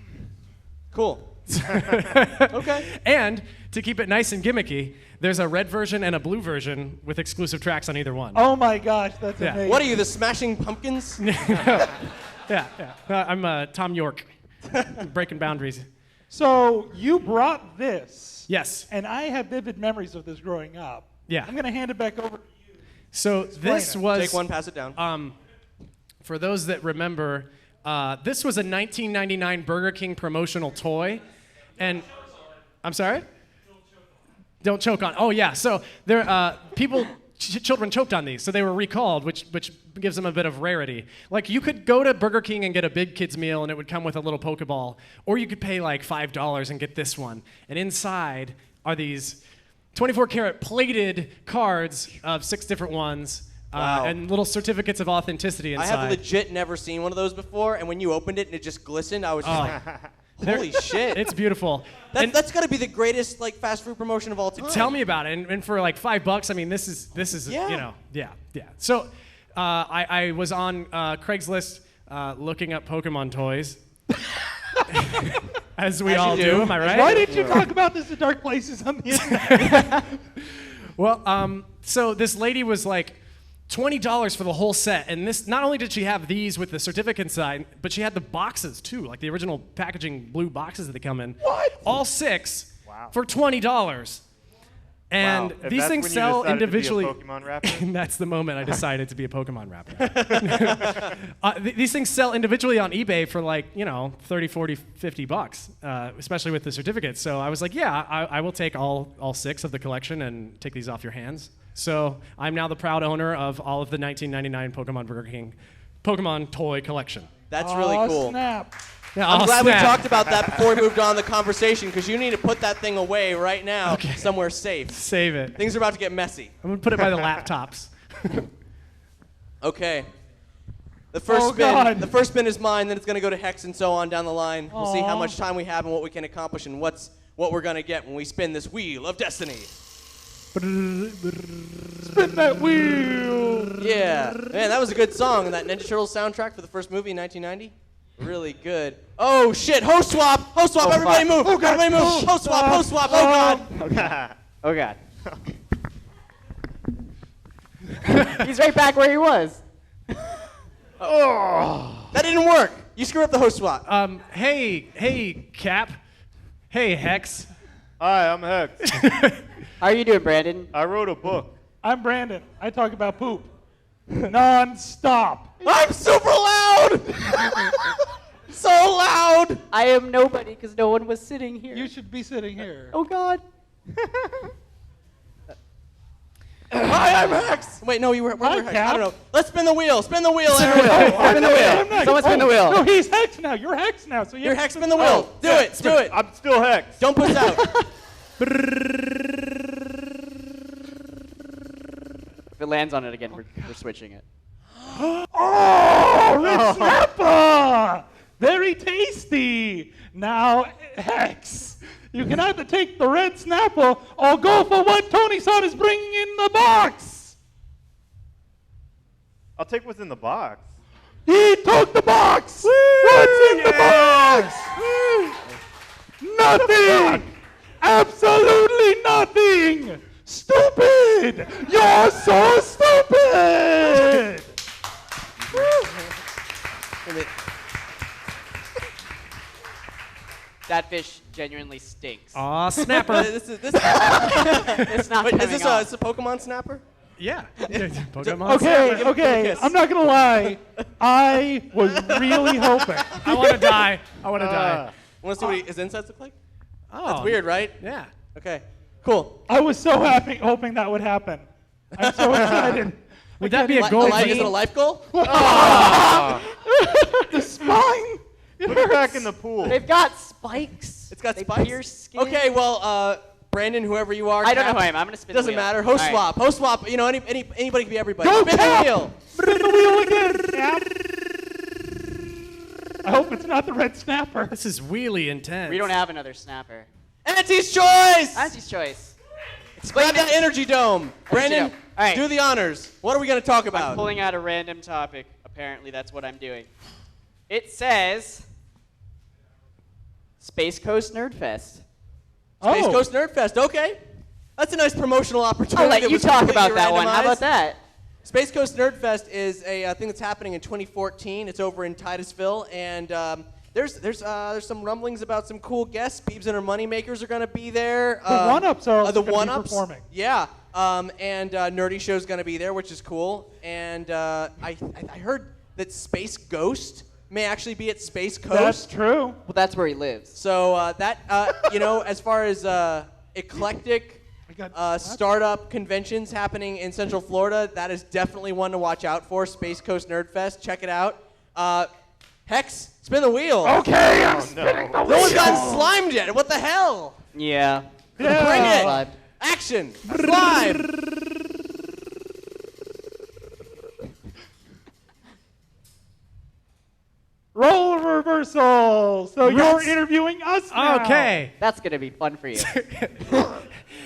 Cool. Okay.
And to keep it nice and gimmicky, there's a red version and a blue version with exclusive tracks on either one.
Oh my gosh, that's
Yeah.
amazing.
What are you, the Smashing Pumpkins?
Yeah. I'm Tom York, breaking boundaries.
So you brought this.
Yes.
And I have vivid memories of this growing up.
Yeah.
I'm going to hand it back over to you.
So this was...
Take one, pass it down.
For those that remember, this was a 1999 Burger King promotional toy. And... I'm sorry? Don't choke on. Oh, yeah. So there, children choked on these, so they were recalled, which gives them a bit of rarity. Like, you could go to Burger King and get a big kid's meal, and it would come with a little Pokeball, or you could pay like $5 and get this one. And inside are these 24-karat plated cards of 6 different ones,
Wow.
and little certificates of authenticity inside.
I have legit never seen one of those before, and when you opened it and it just glistened, I was just like, holy shit.
It's beautiful.
That's got to be the greatest like fast food promotion of all time.
Tell me about it. And for like $5, I mean, this is
Yeah.
you know, yeah. So I was on Craigslist looking up Pokemon toys, as we all do. Am I right?
Why didn't you talk about this in dark places on the internet?
Well, so this lady was like $20 for the whole set, and this not only did she have these with the certificate inside, but she had the boxes too, like the original packaging blue boxes that they come in.
What?
All 6 for $20. And
Wow. And
these
that's
things
when you
sell
decided to be a
individually.
Pokemon rapper?
And that's the moment I decided to be a Pokemon rapper. These things sell individually on eBay for like, 30, 40, $50, especially with the certificates. So I was like, yeah, I will take all 6 of the collection and take these off your hands. So I'm now the proud owner of all of the 1999 Pokemon Burger King Pokemon toy collection.
That's really cool.
Snap.
Yeah,
I'm glad we
snap.
talked about that before we moved on the conversation, because you need to put that thing away right now somewhere safe.
Save it.
Things are about to get messy.
I'm going to put it by the laptops.
Okay. The first spin is mine, then it's going to go to Hex and so on down the line. We'll see how much time we have and what we can accomplish and what we're going to get when we spin this wheel of destiny.
Spin that wheel.
Yeah. Man, that was a good song. And that Ninja Turtles soundtrack for the first movie in 1990. Really good. Oh, shit. Host swap. Host swap. Everybody move.
Oh, God.
Everybody move. Host swap. Host swap. Oh, God.
Oh, God. He's right back where he was.
Oh. That didn't work. You screwed up the host swap.
Hey, Cap. Hey, Hex.
Hi, I'm Hex.
How are you doing, Brandon?
I wrote a book.
I'm Brandon. I talk about poop. Non-stop.
I'm super loud. So loud.
I am nobody because no one was sitting here.
You should be sitting here.
Oh, God.
Hi, I'm Hex. Wait, no, you were
Hi,
Hex.
Cap.
I don't know. Let's spin the wheel. Spin the wheel, Aaron.
Spin the wheel.
I'm next.
Someone spin the wheel.
No, he's Hex now. You're Hex now. So
You're Hex. Spin the wheel. Do it. Do it.
I'm still Hex.
Don't push out.
If it lands on it again, we're switching it.
Oh, Red Snapper! Very tasty. Now, Hex, you can either take the Red Snapper or go for what Tony Son is bringing in the box.
I'll take what's in the box.
He took the box. What's in the box? Nothing. Absolutely nothing. Stupid. You're so stupid.
that fish genuinely stinks.
Aw, snapper.
This is
It's not
Wait,
coming
is
off.
this a Pokemon snapper?
Yeah. Pokemon
Okay,
snapper.
okay. I'm not gonna lie. I was really hoping.
I want to die. I want to die.
Want to see what his insides look like?
Oh.
That's weird, right?
Yeah.
Okay. Cool.
I was so happy, hoping that would happen. I'm so excited.
Would that be a goal?
Is it a life goal?
The spine.
Put it back in the pool.
They've got spikes.
It's got
They
spikes.
pierce skin.
Okay, well, Brandon, whoever you are.
I don't know
Cap,
who I am. I'm gonna spin the
Doesn't
wheel.
matter. Host
All right.
swap. Host swap. You know, anybody can be everybody.
Go,
Spin
Cap!
the wheel.
Spin the wheel again, Cap. I hope it's not the red snapper.
This is really intense.
We don't have another snapper.
Auntie's choice.
Auntie's choice.
Grab that energy dome. Brandon,
dome. All right.
do the honors. What are we going to talk
I'm
about?
pulling out a random topic. Apparently, that's what I'm doing. It says Space Coast Nerd Fest.
Space
Oh.
Coast Nerd Fest. Okay. That's a nice promotional opportunity.
I'll let
that
you
was
talk
completely
about that one. How
randomized.
about that?
Space Coast Nerd Fest is a thing that's happening in 2014. It's over in Titusville, and there's some rumblings about some cool guests. Beebs and her Moneymakers are going to be there.
The one-ups are
the
gonna be
one-ups
performing.
Yeah, and Nerdy Show's going to be there, which is cool. And I heard that Space Ghost may actually be at Space Coast.
That's true.
Well, that's where he lives.
So as far as eclectic startup conventions happening in Central Florida, that is definitely one to watch out for. Space Coast Nerd Fest, check it out. Hex, spin the wheel.
Okay, I'm spinning the wheel.
No one's gotten slimed yet. What the hell?
Yeah.
Bring it.
Slide.
Action. Slime.
Role reversal. So you're interviewing us now.
Okay.
That's gonna be fun for you.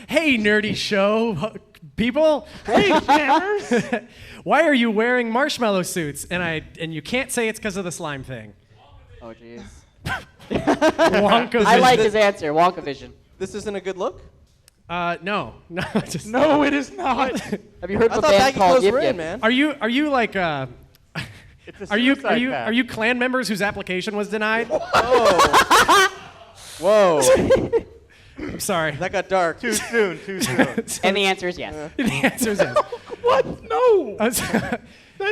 Hey, Nerdy Show people.
Hey, Shammers.
Why are you wearing marshmallow suits? And you can't say it's because of the slime thing.
Oh, jeez.
Wonka
I like
vision.
his answer. Wonka vision.
This isn't a good look?
No. Just
No, it is not.
Have you heard
I
of a
thought
band
baggy
called
clothes
Yip
were in,
Yip?
man.
Are you like
It's a
are you
suicide pact.
are you clan members whose application was denied?
Whoa.
I'm sorry.
That got dark.
Too soon.
And the answer is yes.
The answer is yes.
What? No. That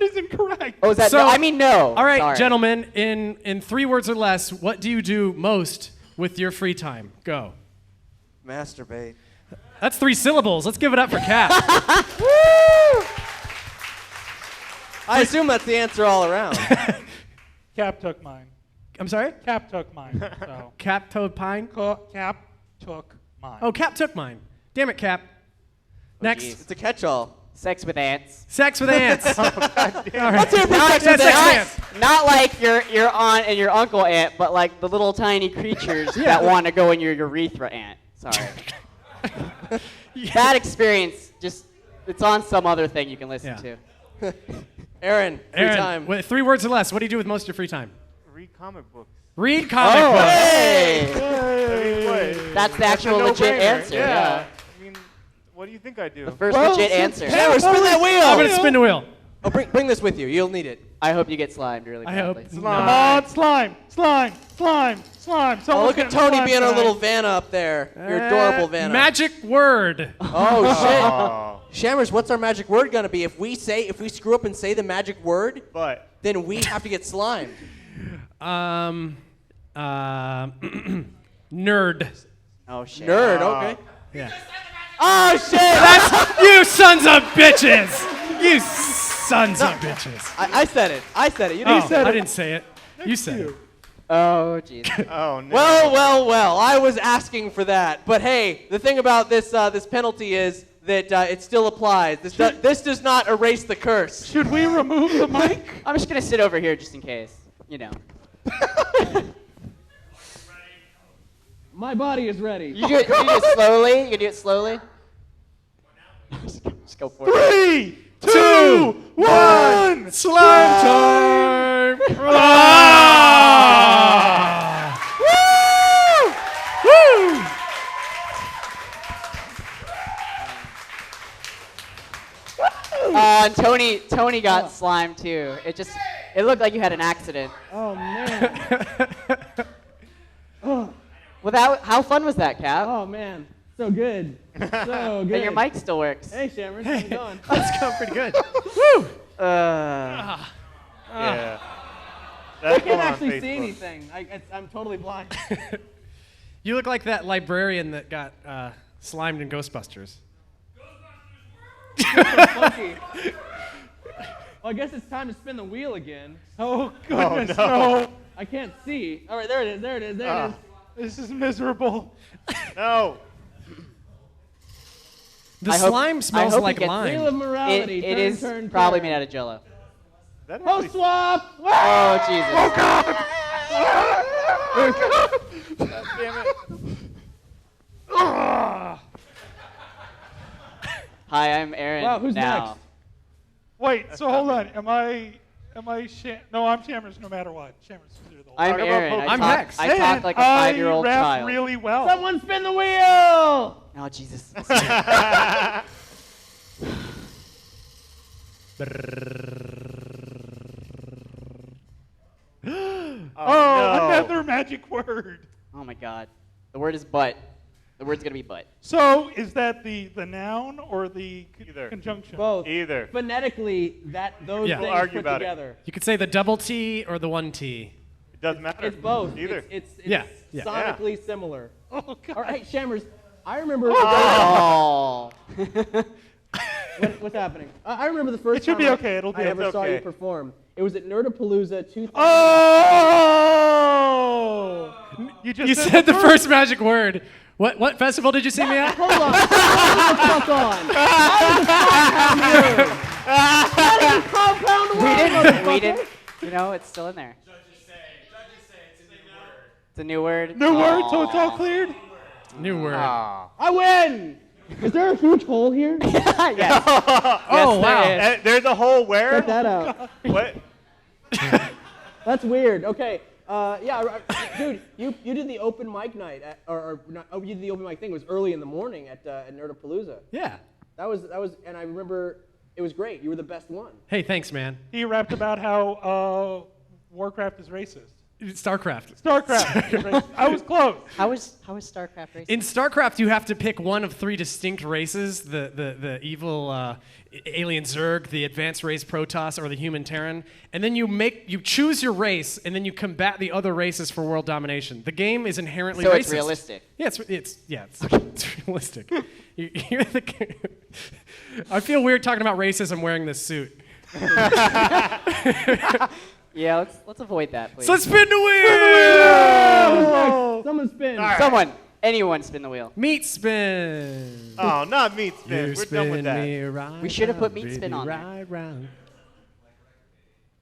is incorrect.
Oh, is that
So-
no? I mean no.
All right,
Sorry.
gentlemen, in 3 words or less, what do you do most with your free time? Go.
Masturbate.
That's 3 syllables. Let's give it up for Cap.
I assume that's the answer all around.
Cap took mine.
I'm sorry?
Cap took mine. So.
Cap Toad Pine?
Cap took mine.
Oh, Cap took mine. Damn it, Cap. Next.
geez.
It's a catch-all.
Sex with ants.
Sex with ants. All right.
Let's hear it for
Not,
sex with
sex
ants.
with
not like your aunt and your uncle ant, but like the little tiny creatures that want to go in your urethra ant. Sorry. That experience it's on some other thing you can listen
Yeah.
to.
Aaron, free
Aaron,
time.
wait, 3 words or less. What do you do with most of your free time?
Read comic books.
Read comic books.
Hey!
I mean, what?
That's the actual
a
legit
no-brainer.
answer. Yeah.
I mean, what do you think I do?
The first legit answer.
Hammer, spin that wheel.
I'm going to spin the wheel.
Oh, bring this with you. You'll need it.
I hope you get slimed really
I hope.
badly.
No.
Come on, slime.
Oh,
Someone's
look at
getting
Tony
slime
being a
tonight.
little Vanna up there. Your adorable Vanna.
Magic word.
Oh, shit. Shammers, what's our magic word going to be? If we screw up and say the magic word, then we have to get slimed.
Nerd.
Oh, shit.
Nerd, okay.
Yeah.
Oh, shit.
That's you sons of bitches. You sons of bitches.
I said it. You
Oh,
didn't
I didn't say it. You said it.
Oh, jeez.
Oh, no.
Well. I was asking for that. But hey, the thing about this penalty is that it still applies. This does not erase the curse.
Should we remove the mic?
I'm just going to sit over here just in case. You know.
My body is ready.
You do it slowly? You can do it slowly? Just go for it.
3, 2, 1.
Slime time. Woo!
And Tony got slimed too. It looked like you had an accident.
Oh man.
Well, how fun was that, Cap?
Oh man, so good. So good.
And your mic still works.
Hey, Shammers, how's it going?
That's going pretty good. Woo!
Yeah.
I
That's
can't
on
actually see
Facebook.
anything. I'm totally blind.
You look like that librarian that got slimed in Ghostbusters.
Funky. Well, I guess it's time to spin the wheel again.
Oh, goodness,
no.
no.
I can't see. All right, there it is. There it is. There it is.
This is miserable.
No.
The
I hope-
slime
I
smells
hope
like
he gets-
lime.
Wheel of morality.
It
turn,
is
turn,
probably
turn.
made out of Jello.
That
Oh,
actually-
swap!
Oh Jesus!
Oh God! God damn it!
Hi, I'm Aaron.
Wow, who's
now.
next?
Wait, so hold on. Am I no, I'm Shammers no matter what. Shammers. You're the
I'm
Talk about
Aaron.
Pokemon.
I
I'm
talk,
next.
I talk like a 5-year-old
I rap
child.
really well.
Someone spin the wheel!
Oh Jesus!
no.
Another magic word.
Oh my God! The word is butt. The word's gonna be butt.
So is that the noun or the
Either.
conjunction?
Both.
Either.
Phonetically, those
Yeah.
things
We'll argue
put
about it.
together.
You could say the double T or the one T.
It doesn't matter.
It's both.
Either.
It's
Yeah, yeah.
sonically similar.
Oh, God.
All right, Shammers, I remember.
Oh.
What's happening? I remember the first
It should
time
be okay, it'll be
I ever saw
okay.
you perform. It was at Nerdapalooza 2000.
Oh!
You said the first magic word. What festival did you see me at?
Hold on. Hold the fuck on. That is compound word.
We didn't. You know, it's still in there.
Judges say it's a new word.
It's a new word.
New word, so it's all cleared?
New word.
I win. Is there a huge hole here?
Yes.
Oh,
Yes,
wow.
there is.
There's a hole where?
Check that out.
What?
That's weird. Okay. Dude, you did the open mic night, or not, you did the open mic thing. It was early in the morning at Nerdapalooza.
Yeah.
That was, and I remember it was great. You were the best one.
Hey, thanks, man.
He rapped about how Warcraft is racist.
StarCraft.
StarCraft is racist. I was close.
How is StarCraft racist?
In StarCraft, you have to pick one of 3 distinct races: the evil alien Zerg, the advanced race Protoss, or the human Terran. And then you choose your race, and then you combat the other races for world domination. The game is inherently
So
racist.
it's realistic.
Yeah, it's realistic. You're I feel weird talking about racism wearing this suit.
Yeah, let's avoid that, please.
So let's spin the wheel!
Someone spin.
Someone, anyone, spin the wheel.
Meat spin.
Oh, not meat spin.
You
We're done with
spin
that.
me right
We should have put
round,
meat spin
baby,
on there.
right round.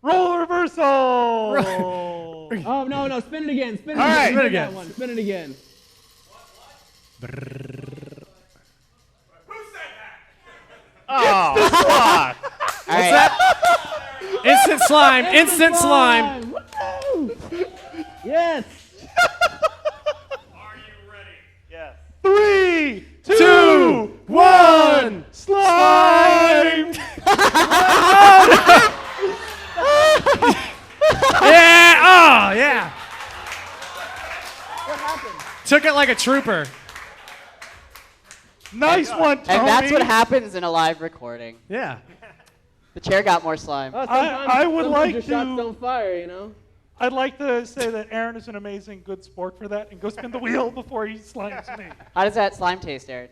Role reversal!
Oh no, spin it again. Spin it
All
again.
right.
You
Spin it
did
again.
that one. Spin it again.
Oh, fuck.
All right.
Instant slime. Instant slime.
Woo! Yes.
Yes.
3,
2, 1.
slime!
Yeah. Oh, yeah.
What happened?
Took it like a trooper.
Nice one, Tony.
And that's what happens in a live recording.
Yeah.
The chair got more slime.
Oh, sometimes,
I would
sometimes
like
your shots
to-
don't fire, you know.
I'd like to say that Aaron is an amazing good sport for that, and go spin the wheel before he slimes me.
How does that slime taste, Aaron?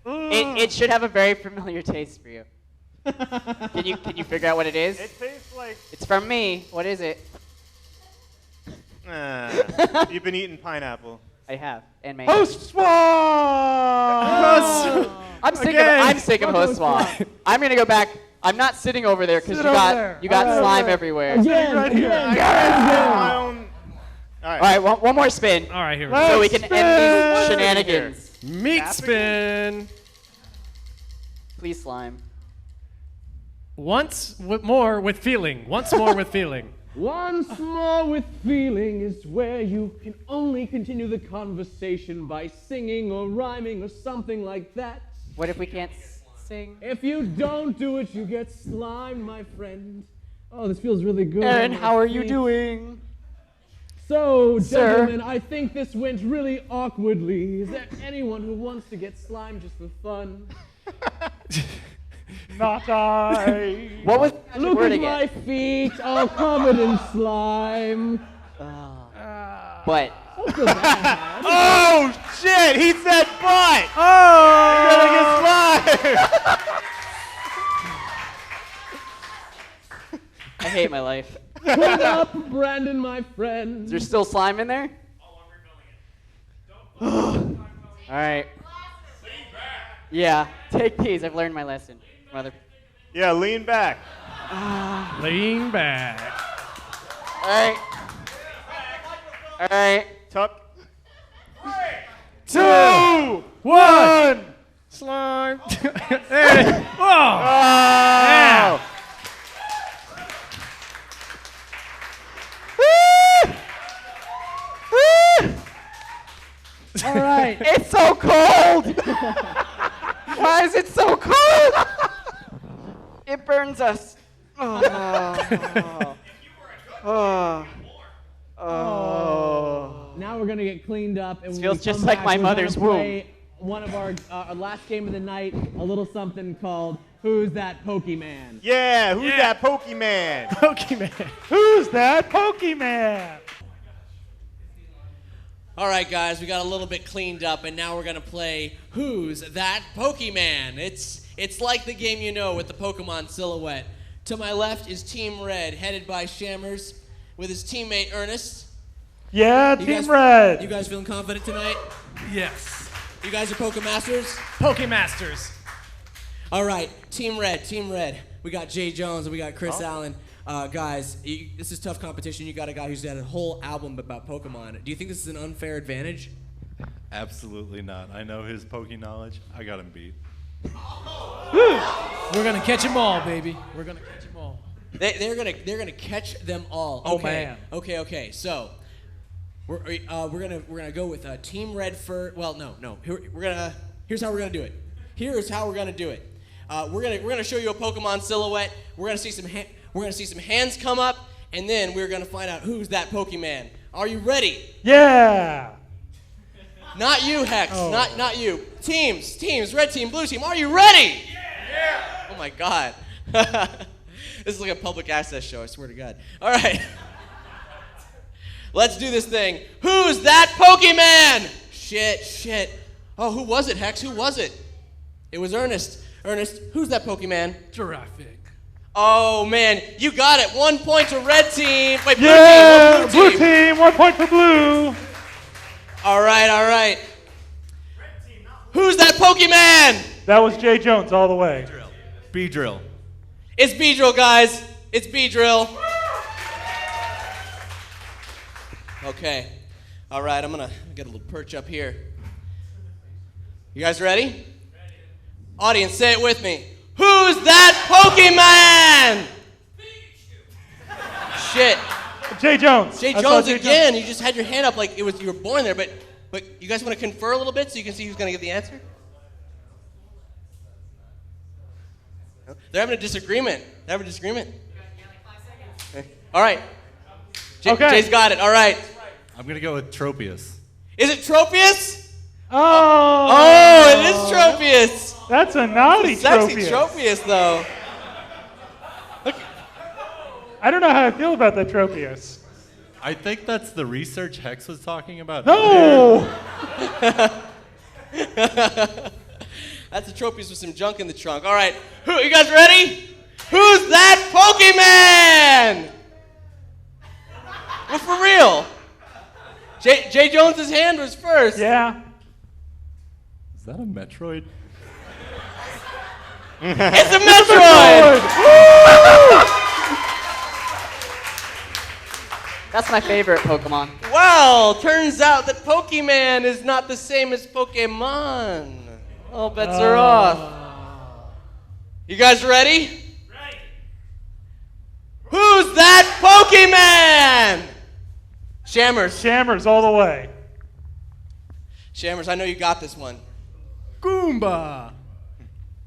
It should have a very familiar taste for you. Can you figure out what it is?
It tastes like.
It's from me. What is it?
You've been eating pineapple.
I have. And mango.
Host swap!
I'm sick
Again.
of host swap. I'm gonna go back. I'm not sitting over there because
Sit
you
over
got
there.
you got
All right,
slime
all right.
everywhere.
Again,
right here.
again,
My
again.
own. All
All right, one more spin,
All right, here we go.
Let's
so we can end these
spin.
shenanigans.
Meat spin.
Please slime.
Once more with feeling. Once more with feeling.
Once more with feeling is where you can only continue the conversation by singing or rhyming or something like that.
What if we can't sing?
If you don't do it, you get slimed, my friend. Oh, this feels really good.
Aaron,
on
how
my
are you
feet.
doing?
So,
Sir.
gentlemen, I think this went really awkwardly. Is there anyone who wants to get slimed just for fun?
Not I.
What was the magic
Look
word
at
again?
my feet, all covered in slime.
But
Don't feel bad.
Oh shit! He said butt.
Oh!
You're gonna get slimed.
I hate my life.
Put up, Brandon, my friend.
Is there still slime in there? All right. Yeah, take these. I've learned my lesson. Mother.
Yeah, lean back.
Lean back.
All right. All right.
Tuck.
2, 1. Slime. There it is. Oh. Yeah.
All right.
It's so cold. Why is it so cold? It burns us. Oh.
Now we're gonna get cleaned up, and
This
when
feels
we
just
come
like
back,
my
we're gonna
mother's
play one of our last game of the night, a little something called "Who's That Pokeyman?"
Yeah, who's that Pokeyman?
Pokeyman.
Who's that Pokeyman?
All right, guys, we got a little bit cleaned up, and now we're gonna play Who's That Pokeyman? It's like the game you know with the Pokemon silhouette. To my left is Team Red, headed by Shammers, with his teammate Ernest.
Yeah,
You
Team
guys-
Red.
You guys feeling confident tonight?
Yes.
You guys are Pokemasters?
Pokemasters.
All right, Team Red. We got Jay Jones and we got Chris Allen. Guys, this is tough competition. You got a guy who's had a whole album about Pokemon. Do you think this is an unfair advantage?
Absolutely not. I know his Poke knowledge. I got him beat.
We're gonna catch them all, baby. We're gonna catch them all.
They're gonna catch them all.
Oh,
Okay.
man.
Okay. So we're gonna go with Team Red first. Well, no. Here's how we're gonna do it. We're gonna show you a Pokemon silhouette. We're gonna see some hands come up, and then we're gonna find out who's that Pokemon. Are you ready?
Yeah.
Not you, Hex.
Oh.
Not you. Teams. Red team, blue team. Are you ready? Yeah. Oh my God. This is like a public access show. I swear to God. All right. Let's do this thing. Who's that Pokemon? Shit. Oh, who was it, Hex? Who was it? It was Ernest. Ernest, who's that Pokemon?
Giraffic.
Oh man, you got it. 1 point to red team. Wait, blue
Yeah,
team. What blue
blue team. 1 point for blue.
All right. Who's that Pokemon?
That was Jay Jones all the way.
B-Drill.
It's Beedrill, guys. It's Beedrill. Okay. All right, I'm gonna get a little perch up here. You guys ready? Audience, say it with me. Who's that Pokemon? Shit.
Jay Jones.
Jay
I saw
Jones
Jay
again.
Jones.
You just had your hand up like you were born there, but you guys want to confer a little bit so you can see who's gonna give the answer? They're having a disagreement. Okay. All right.
Okay.
Jay's got it. All right.
I'm going to go with Tropius.
Is it Tropius?
Oh.
It is Tropius.
That's a naughty
Sexy
Tropius.
Tropius, though.
I don't know how I feel about that Tropius.
I think that's the research Hex was talking about.
No!
That's a Tropius with some junk in the trunk. All right. You guys ready? Who's that Pokemon? Well, for real. Jay Jones's hand was first.
Yeah.
Is that a Metroid?
It's a Metroid!
That's my favorite Pokemon.
Well, turns out that Pokemon is not the same as Pokemon. All bets are off. You guys ready? Ready. Who's that Pokemon? Shammers.
Shammers all the way.
Shammers, I know you got this one.
Goomba.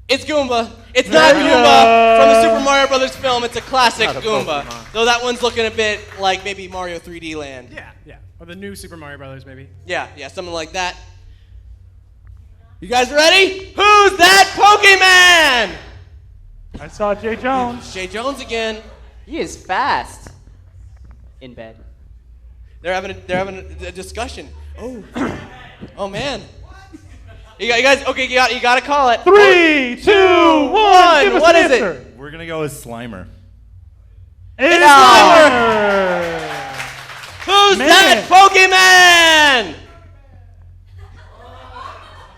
It's Goomba. It's not Goomba from the Super Mario Brothers film. It's a classic
Not a
Goomba.
Pokemon.
Though that one's looking a bit like maybe Mario 3D Land.
Yeah. Or the new Super Mario Brothers, maybe.
Yeah, something like that. You guys ready? Who's that Pokeyman?
I saw Jay Jones.
Jay Jones again.
He is fast. In bed.
They're having a discussion. Oh, oh man. You guys, okay, you gotta call it.
3, 2, 1.
What is it?
We're gonna go with Slimer.
It's Slimer. Who's that Pokemon?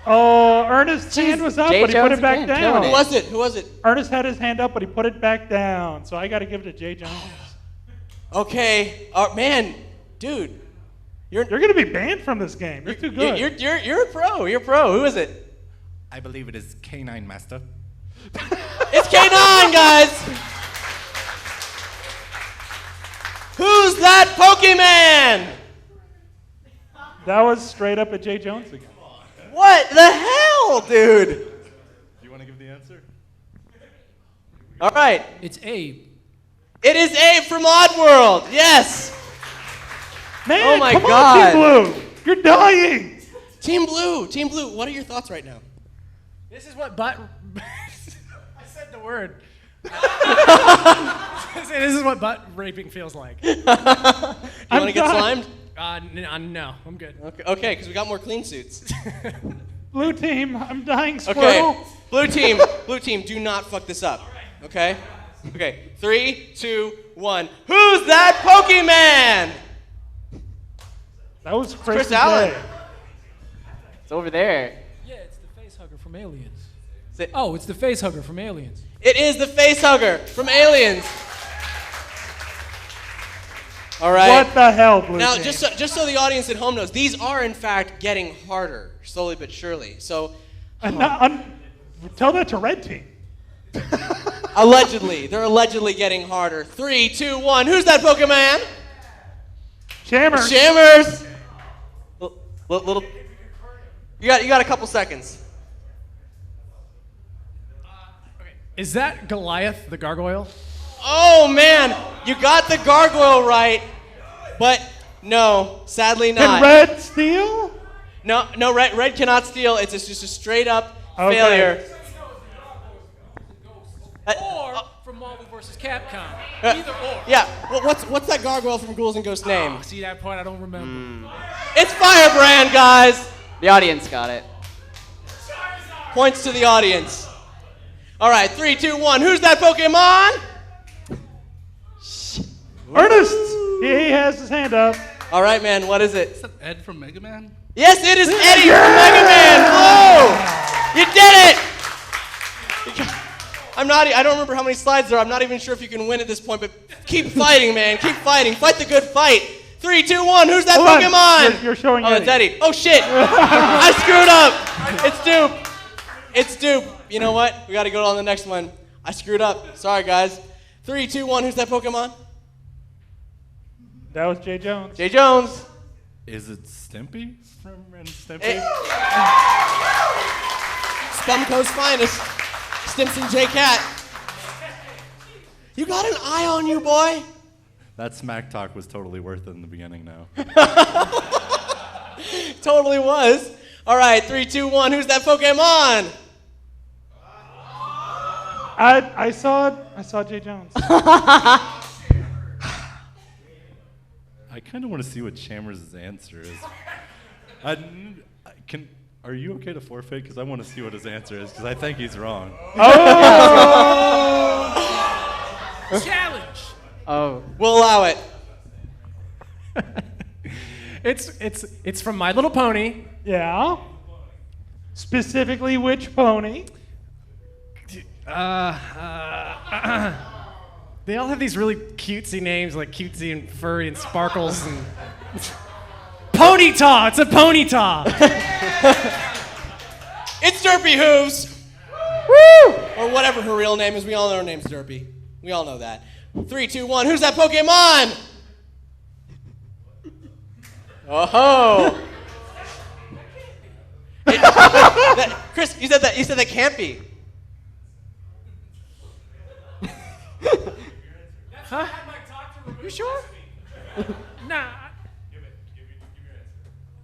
Oh, Ernest's hand was up,
Jay
but he put
Jones
it back
again,
down.
killing it.
Who was it?
Ernest had his hand up, but he put it back down. So I got to give it to Jay Jones.
Okay, man, dude,
you're gonna be banned from this game. You're too good.
You're a pro. You're a pro. Who is it?
I believe it is Canine Master.
It's K9, guys. Who's that Pokemon?
That was straight up at Jay Jones again.
What the hell, dude?
Do you want to give the answer?
All right.
It's Abe.
It is Abe from Oddworld. Yes.
Man,
oh my
come
God.
on, Team Blue. You're dying.
Team Blue. What are your thoughts right now?
This is what butt. I said the word. This is what butt raping feels like.
You want to get slimed?
No, I'm good.
Okay, because we got more clean suits.
Blue team, I'm dying, squirrel.
Okay, blue team, do not fuck this up. Okay? Okay, 3, 2, 1. Who's that Pokemon?
That was
Chris Allen.
It's over there.
Yeah, it's the face hugger from Aliens. It's the face hugger from Aliens.
It is the face hugger from Aliens. All right.
What the hell, Blue
Now,
team?
just so the audience at home knows, these are in fact getting harder, slowly but surely. So,
tell that to Red Team.
allegedly, they're allegedly getting harder. 3, 2, 1. Who's that Pokemon?
Shammers.
Shammers. Little. You got a couple seconds.
Is that Goliath, the gargoyle?
Oh man, you got the gargoyle right, but no, sadly not.
Can Red steal?
No, Red cannot steal. It's just a straight up
Okay.
failure.
Or from Marvel vs. Capcom. Either or.
Yeah. Well, what's that gargoyle from Ghouls and Ghosts name?
Oh, see that part? I don't remember.
It's Firebrand, guys.
The audience got it.
Points to the audience. All right, 3, 2, 1. Who's that Pokemon?
Ernest. He has his hand up.
All right, man. What is it?
Is that Ed from Mega Man?
Yes, it is Eddie from Mega Man. Whoa! You did it! I don't remember how many slides there are. I'm not even sure if you can win at this point, but keep fighting, man. Keep fighting. Fight the good fight. 3, 2, 1. Who's that
Hold on.
Pokemon?
You're showing
It's Eddie. Oh, shit. I screwed up. It's Dupe. It's Dupe. You know what? We got to go on the next one. I screwed up. Sorry, guys. 3, 2, 1. Who's that Pokemon?
That was Jay Jones.
Jay Jones.
Is it Stimpy from Ren and Stimpy?
Scumco's finest. Stimson J. Cat. You got an eye on you, boy.
That smack talk was totally worth it in the beginning now.
Totally was. All right, 3, 2, 1. Who's that Pokemon?
I saw Jay Jones.
I kind of want to see what Shammers' answer is. Are you okay to forfeit? Because I want to see what his answer is, because I think he's wrong.
Challenge.
Oh.
We'll allow it.
It's from My Little Pony.
Yeah. Specifically, which pony?
They all have these really cutesy names, like cutesy and furry and sparkles and Ponyta. It's a Ponyta.
It's Derpy Hooves. Woo! Or whatever her real name is. We all know her name's Derpy. We all know that. 3, 2, 1. Who's that Pokemon? Oh. Chris, you said that can't be.
You sure? Nah.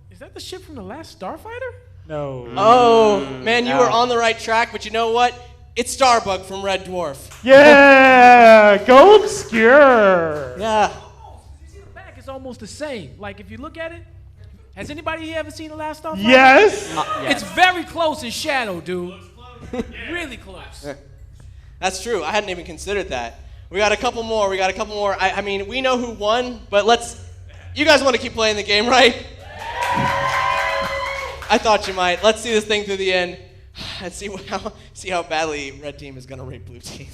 Is that the ship from the last Starfighter?
No.
Oh, man, you were on the right track, but you know what? It's Starbug from Red Dwarf.
Yeah, go obscure.
Yeah.
The back is almost the same. Like, if you look at it, has anybody here ever seen the last Starfighter?
Yes.
It's very close in shadow, dude. Really close.
That's true. I hadn't even considered that. We got a couple more. I mean, we know who won, but you guys want to keep playing the game, right? I thought you might. Let's see this thing through the end and see how badly red team is going to rape blue team.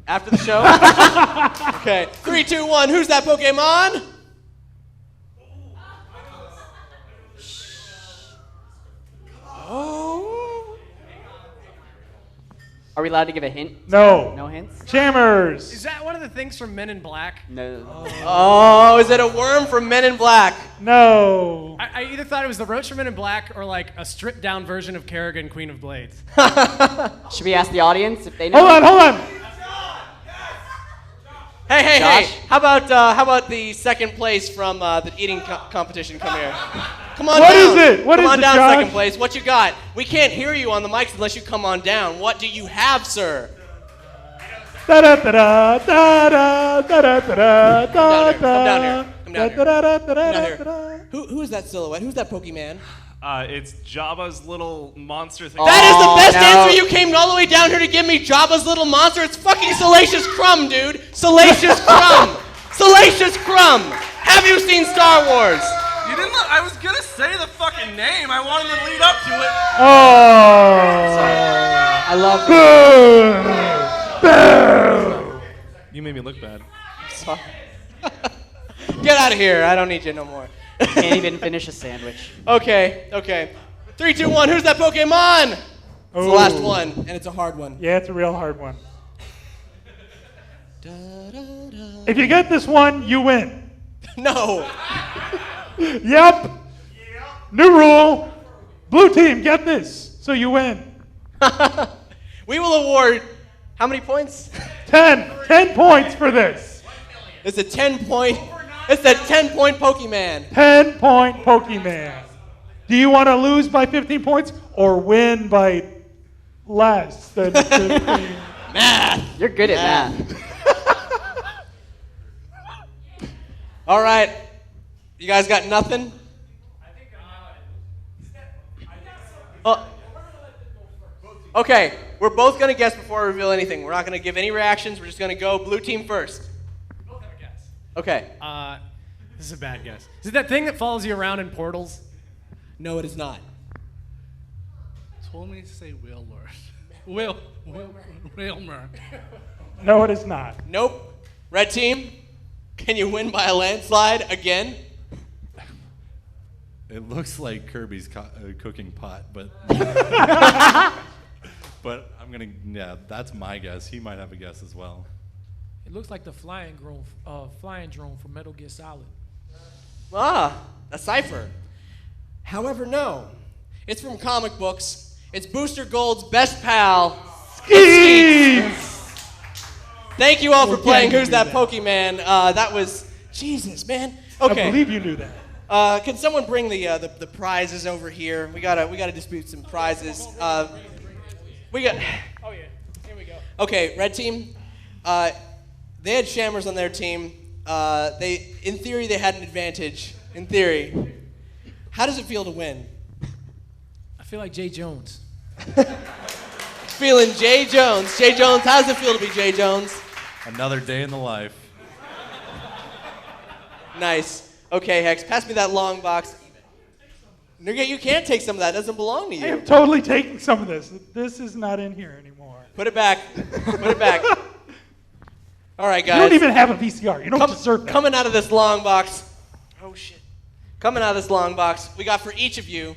After the show? Okay. 3, 2, 1. Who's that Pokemon?
Oh. Are we allowed to give a hint?
No.
No hints?
Shammers.
Is that one of the things from Men in Black?
No.
Oh, is it a worm from Men in Black?
No.
I either thought it was the roach from Men in Black or like a stripped down version of Kerrigan, Queen of Blades.
Should we ask the audience if they know?
Hold on.
Hey! How about the second place from the eating competition come here? Come on down.
What is it? What
come
is
on
it,
down,
Josh?
second place. What you got? We can't hear you on the mics unless you come on down. What do you have, sir?
Da da da da da da da da da da.
Come down here. Who is that silhouette? Who's that Pokeyman?
It's Jabba's little monster thing.
That is the best answer. You came all the way down here to give me Jabba's little monster. It's fucking Salacious Crumb, dude. Salacious Crumb. Salacious Crumb. Have you seen Star Wars?
You didn't. I was gonna say the fucking name. I wanted to lead up to it.
Oh.
I love
Boo.
You made me look bad.
Get out of here. I don't need you no more.
Can't even finish a sandwich.
Okay. 3, 2, 1. Who's that Pokemon? It's the last one, and it's a hard one.
Yeah, it's a real hard one. If you get this one, you win.
No.
Yep. New rule. Blue team, get this, so you win.
We will award how many points?
10. 10 points for this.
It's a 10-point. It's a 10-point Pokemon.
10-point Pokemon. Do you want to lose by 15 points or win by less than 15?
Math.
You're good at math.
All right. You guys got nothing? Okay. We're both going to guess before I reveal anything. We're not going to give any reactions. We're just going to go blue team first.
Both have a guess.
Okay.
This is a bad guess. Is it that thing that follows you around in portals?
No, it is not.
Told me to say Wilmer. Wilmer.
No, it is not.
Nope. Red team, can you win by a landslide again?
It looks like Kirby's cooking pot, but but that's my guess. He might have a guess as well.
It looks like the flying drone from Metal Gear Solid.
Ah, a cipher. However, no. It's from comic books. It's Booster Gold's best pal, Skeet. Thank you all for playing Who's That Pokemon. That was Jesus, man. Okay.
I believe you knew that.
Can someone bring the prizes over here? We gotta dispute some prizes. We got.
Oh yeah, here we go.
Okay, red team. They had Shammers on their team. In theory, they had an advantage. In theory, how does it feel to win?
I feel like Jay Jones.
Feeling Jay Jones. Jay Jones, how does it feel to be Jay Jones?
Another day in the life.
Nice. Okay, Hex, pass me that long box. You can't take some of that. It doesn't belong to you.
I am totally taking some of this. This is not in here anymore.
Put it back. Put it back. All right, guys.
You don't even have a VCR. You don't deserve that.
Coming out of this long box. Oh, shit. Coming out of this long box, we got for each of you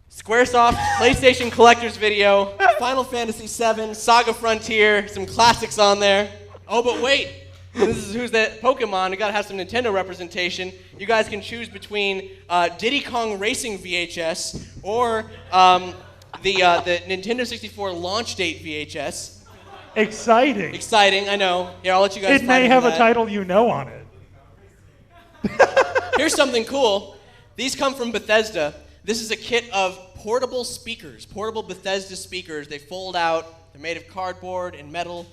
Squaresoft PlayStation Collector's Video, Final Fantasy VII, Saga Frontier, some classics on there. Oh, but wait. This is Who's That Pokemon. We gotta have some Nintendo representation. You guys can choose between Diddy Kong Racing VHS or the Nintendo 64 launch date VHS.
Exciting.
Exciting, I know. Here, I'll let you guys
It may
fight
have
for
a
that.
title you know on it.
Here's something cool. These come from Bethesda. This is a kit of portable speakers, portable Bethesda speakers. They fold out. They're made of cardboard and metal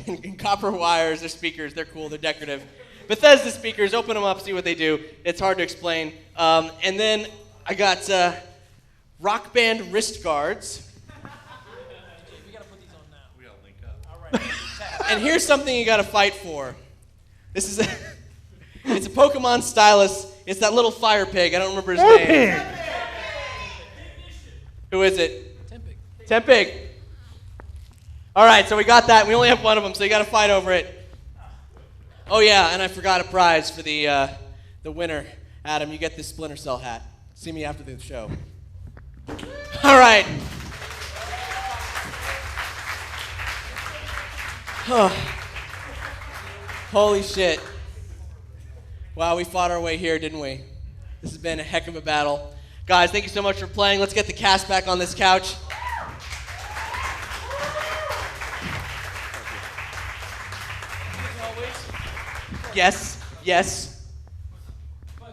and copper wires. They're speakers. They're cool. They're decorative. Bethesda speakers. Open them up. See what they do. It's hard to explain. And then I got Rock Band wrist guards. And here's something you got to fight for. This is it's a Pokemon stylus. It's that little fire pig. I don't remember his name. Who is it? Tempig. All right, so we got that. We only have one of them, so you got to fight over it. Oh yeah, and I forgot a prize for the winner. Adam, you get this Splinter Cell hat. See me after the show. All right. Holy shit. Wow, we fought our way here, didn't we? This has been a heck of a battle. Guys, thank you so much for playing. Let's get the cast back on this couch. Yes, yes.
By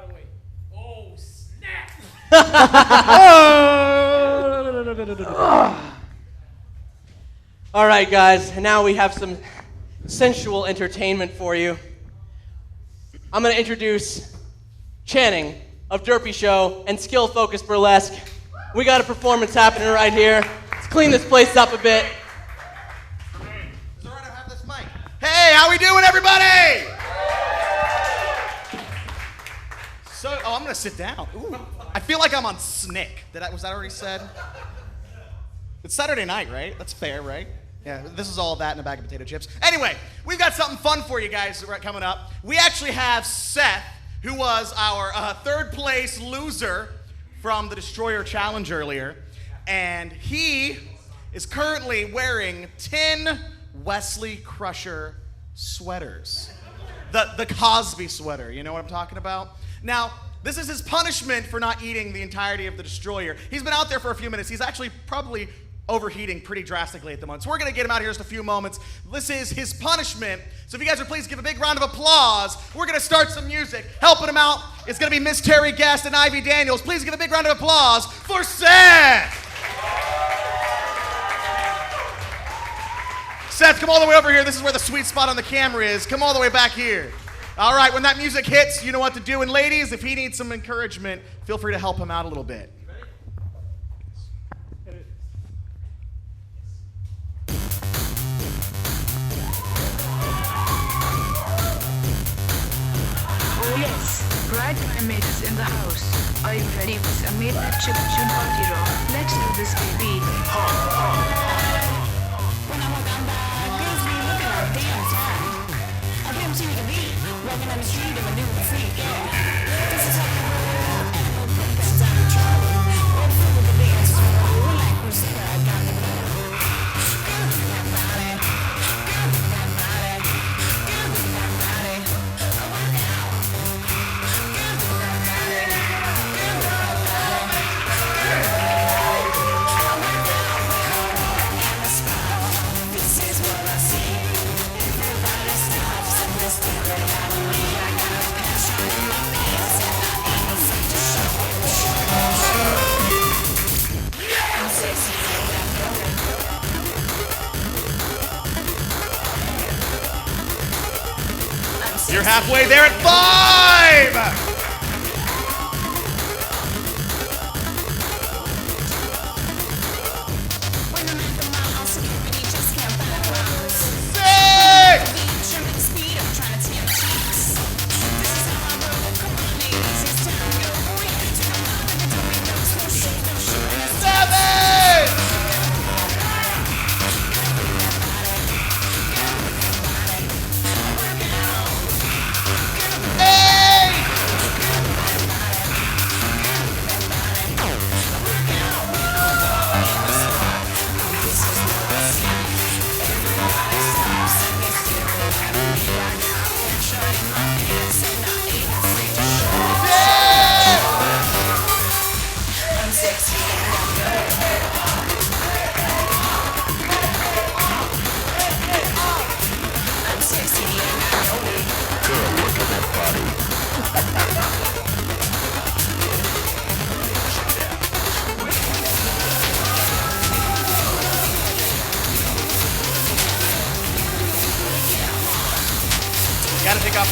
the way, oh snap!
All right, guys, and now we have some sensual entertainment for you. I'm going to introduce Channing of Derpy Show and Skill Focus Burlesque. We got a performance happening right here. Let's clean this place up a bit.
Hey, how we doing, everybody? So, I'm gonna sit down. Ooh, I feel like I'm on Snick. Was that already said? It's Saturday night, right? That's fair, right? Yeah, this is all that and a bag of potato chips. Anyway, we've got something fun for you guys coming up. We actually have Seth, who was our third place loser from the Destroyer Challenge earlier, and he is currently wearing 10 Wesley Crusher sweaters. The Cosby sweater, you know what I'm talking about? Now, this is his punishment for not eating the entirety of the Destroyer. He's been out there for a few minutes. He's actually probably overheating pretty drastically at the moment. So we're gonna get him out here in just a few moments. This is his punishment. So if you guys would please give a big round of applause, we're gonna start some music. Helping him out is gonna be Miss Terry Guest and Ivy Daniels. Please give a big round of applause for Seth! Seth, come all the way over here. This is where the sweet spot on the camera is. Come all the way back here. All right, when that music hits, you know what to do. And ladies, if he needs some encouragement, feel free to help him out a little bit.
Oh yes, Bright Mermaid is in the house. Are you ready for some midnight chip tune party rock? Let's do this, baby. Walking on the street of a new freak, yeah. This is how the world and no purpose down the trouble. Roll through with the dance floor, like we're still got the blow. Good with that body, good with that body, good with that body. I work out. Good with that body, good with that body, good with that body. I work out, and I smile. This is what I see. Everybody stops and they stare at me.
You're halfway there at 5!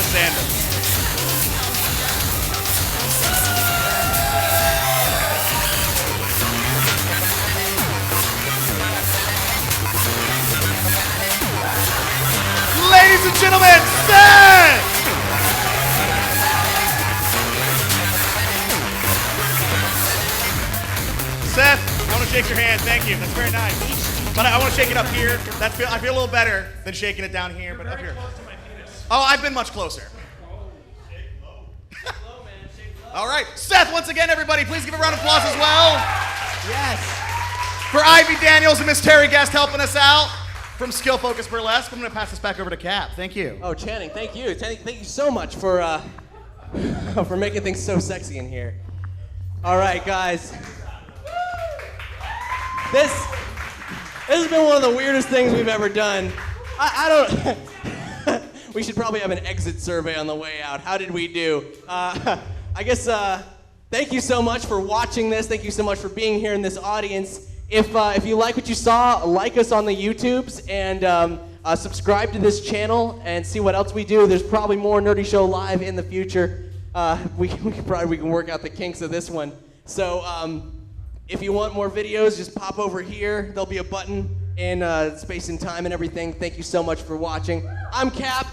the Sanders. Ladies and gentlemen, Seth! Seth, I want to shake your hand. Thank you. That's very nice. But I want to shake it up here. I feel a little better than shaking it down here, but up here. Oh, I've been much closer. All right. Seth, once again, everybody, please give a round of applause as well.
Yes.
For Ivy Daniels and Miss Terry Guest helping us out from Skill Focus Burlesque. I'm going to pass this back over to Cap. Thank you.
Oh, Channing, thank you. Channing, thank you so much for for making things so sexy in here. All right, guys. This has been one of the weirdest things we've ever done. I don't. We should probably have an exit survey on the way out. How did we do? I guess. Thank you so much for watching this. Thank you so much for being here in this audience. If you like what you saw, like us on the YouTubes and subscribe to this channel and see what else we do. There's probably more Nerdy Show Live in the future. We can work out the kinks of this one. So if you want more videos, just pop over here. There'll be a button in space and time and everything. Thank you so much for watching. I'm Cap.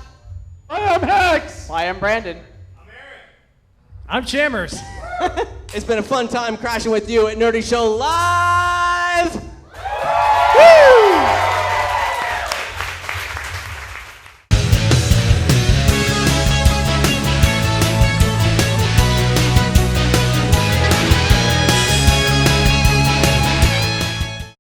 I'm Hex.
Hi, I'm Brandon.
I'm Shammers.
It's been a fun time crashing with you at Nerdy Show Live.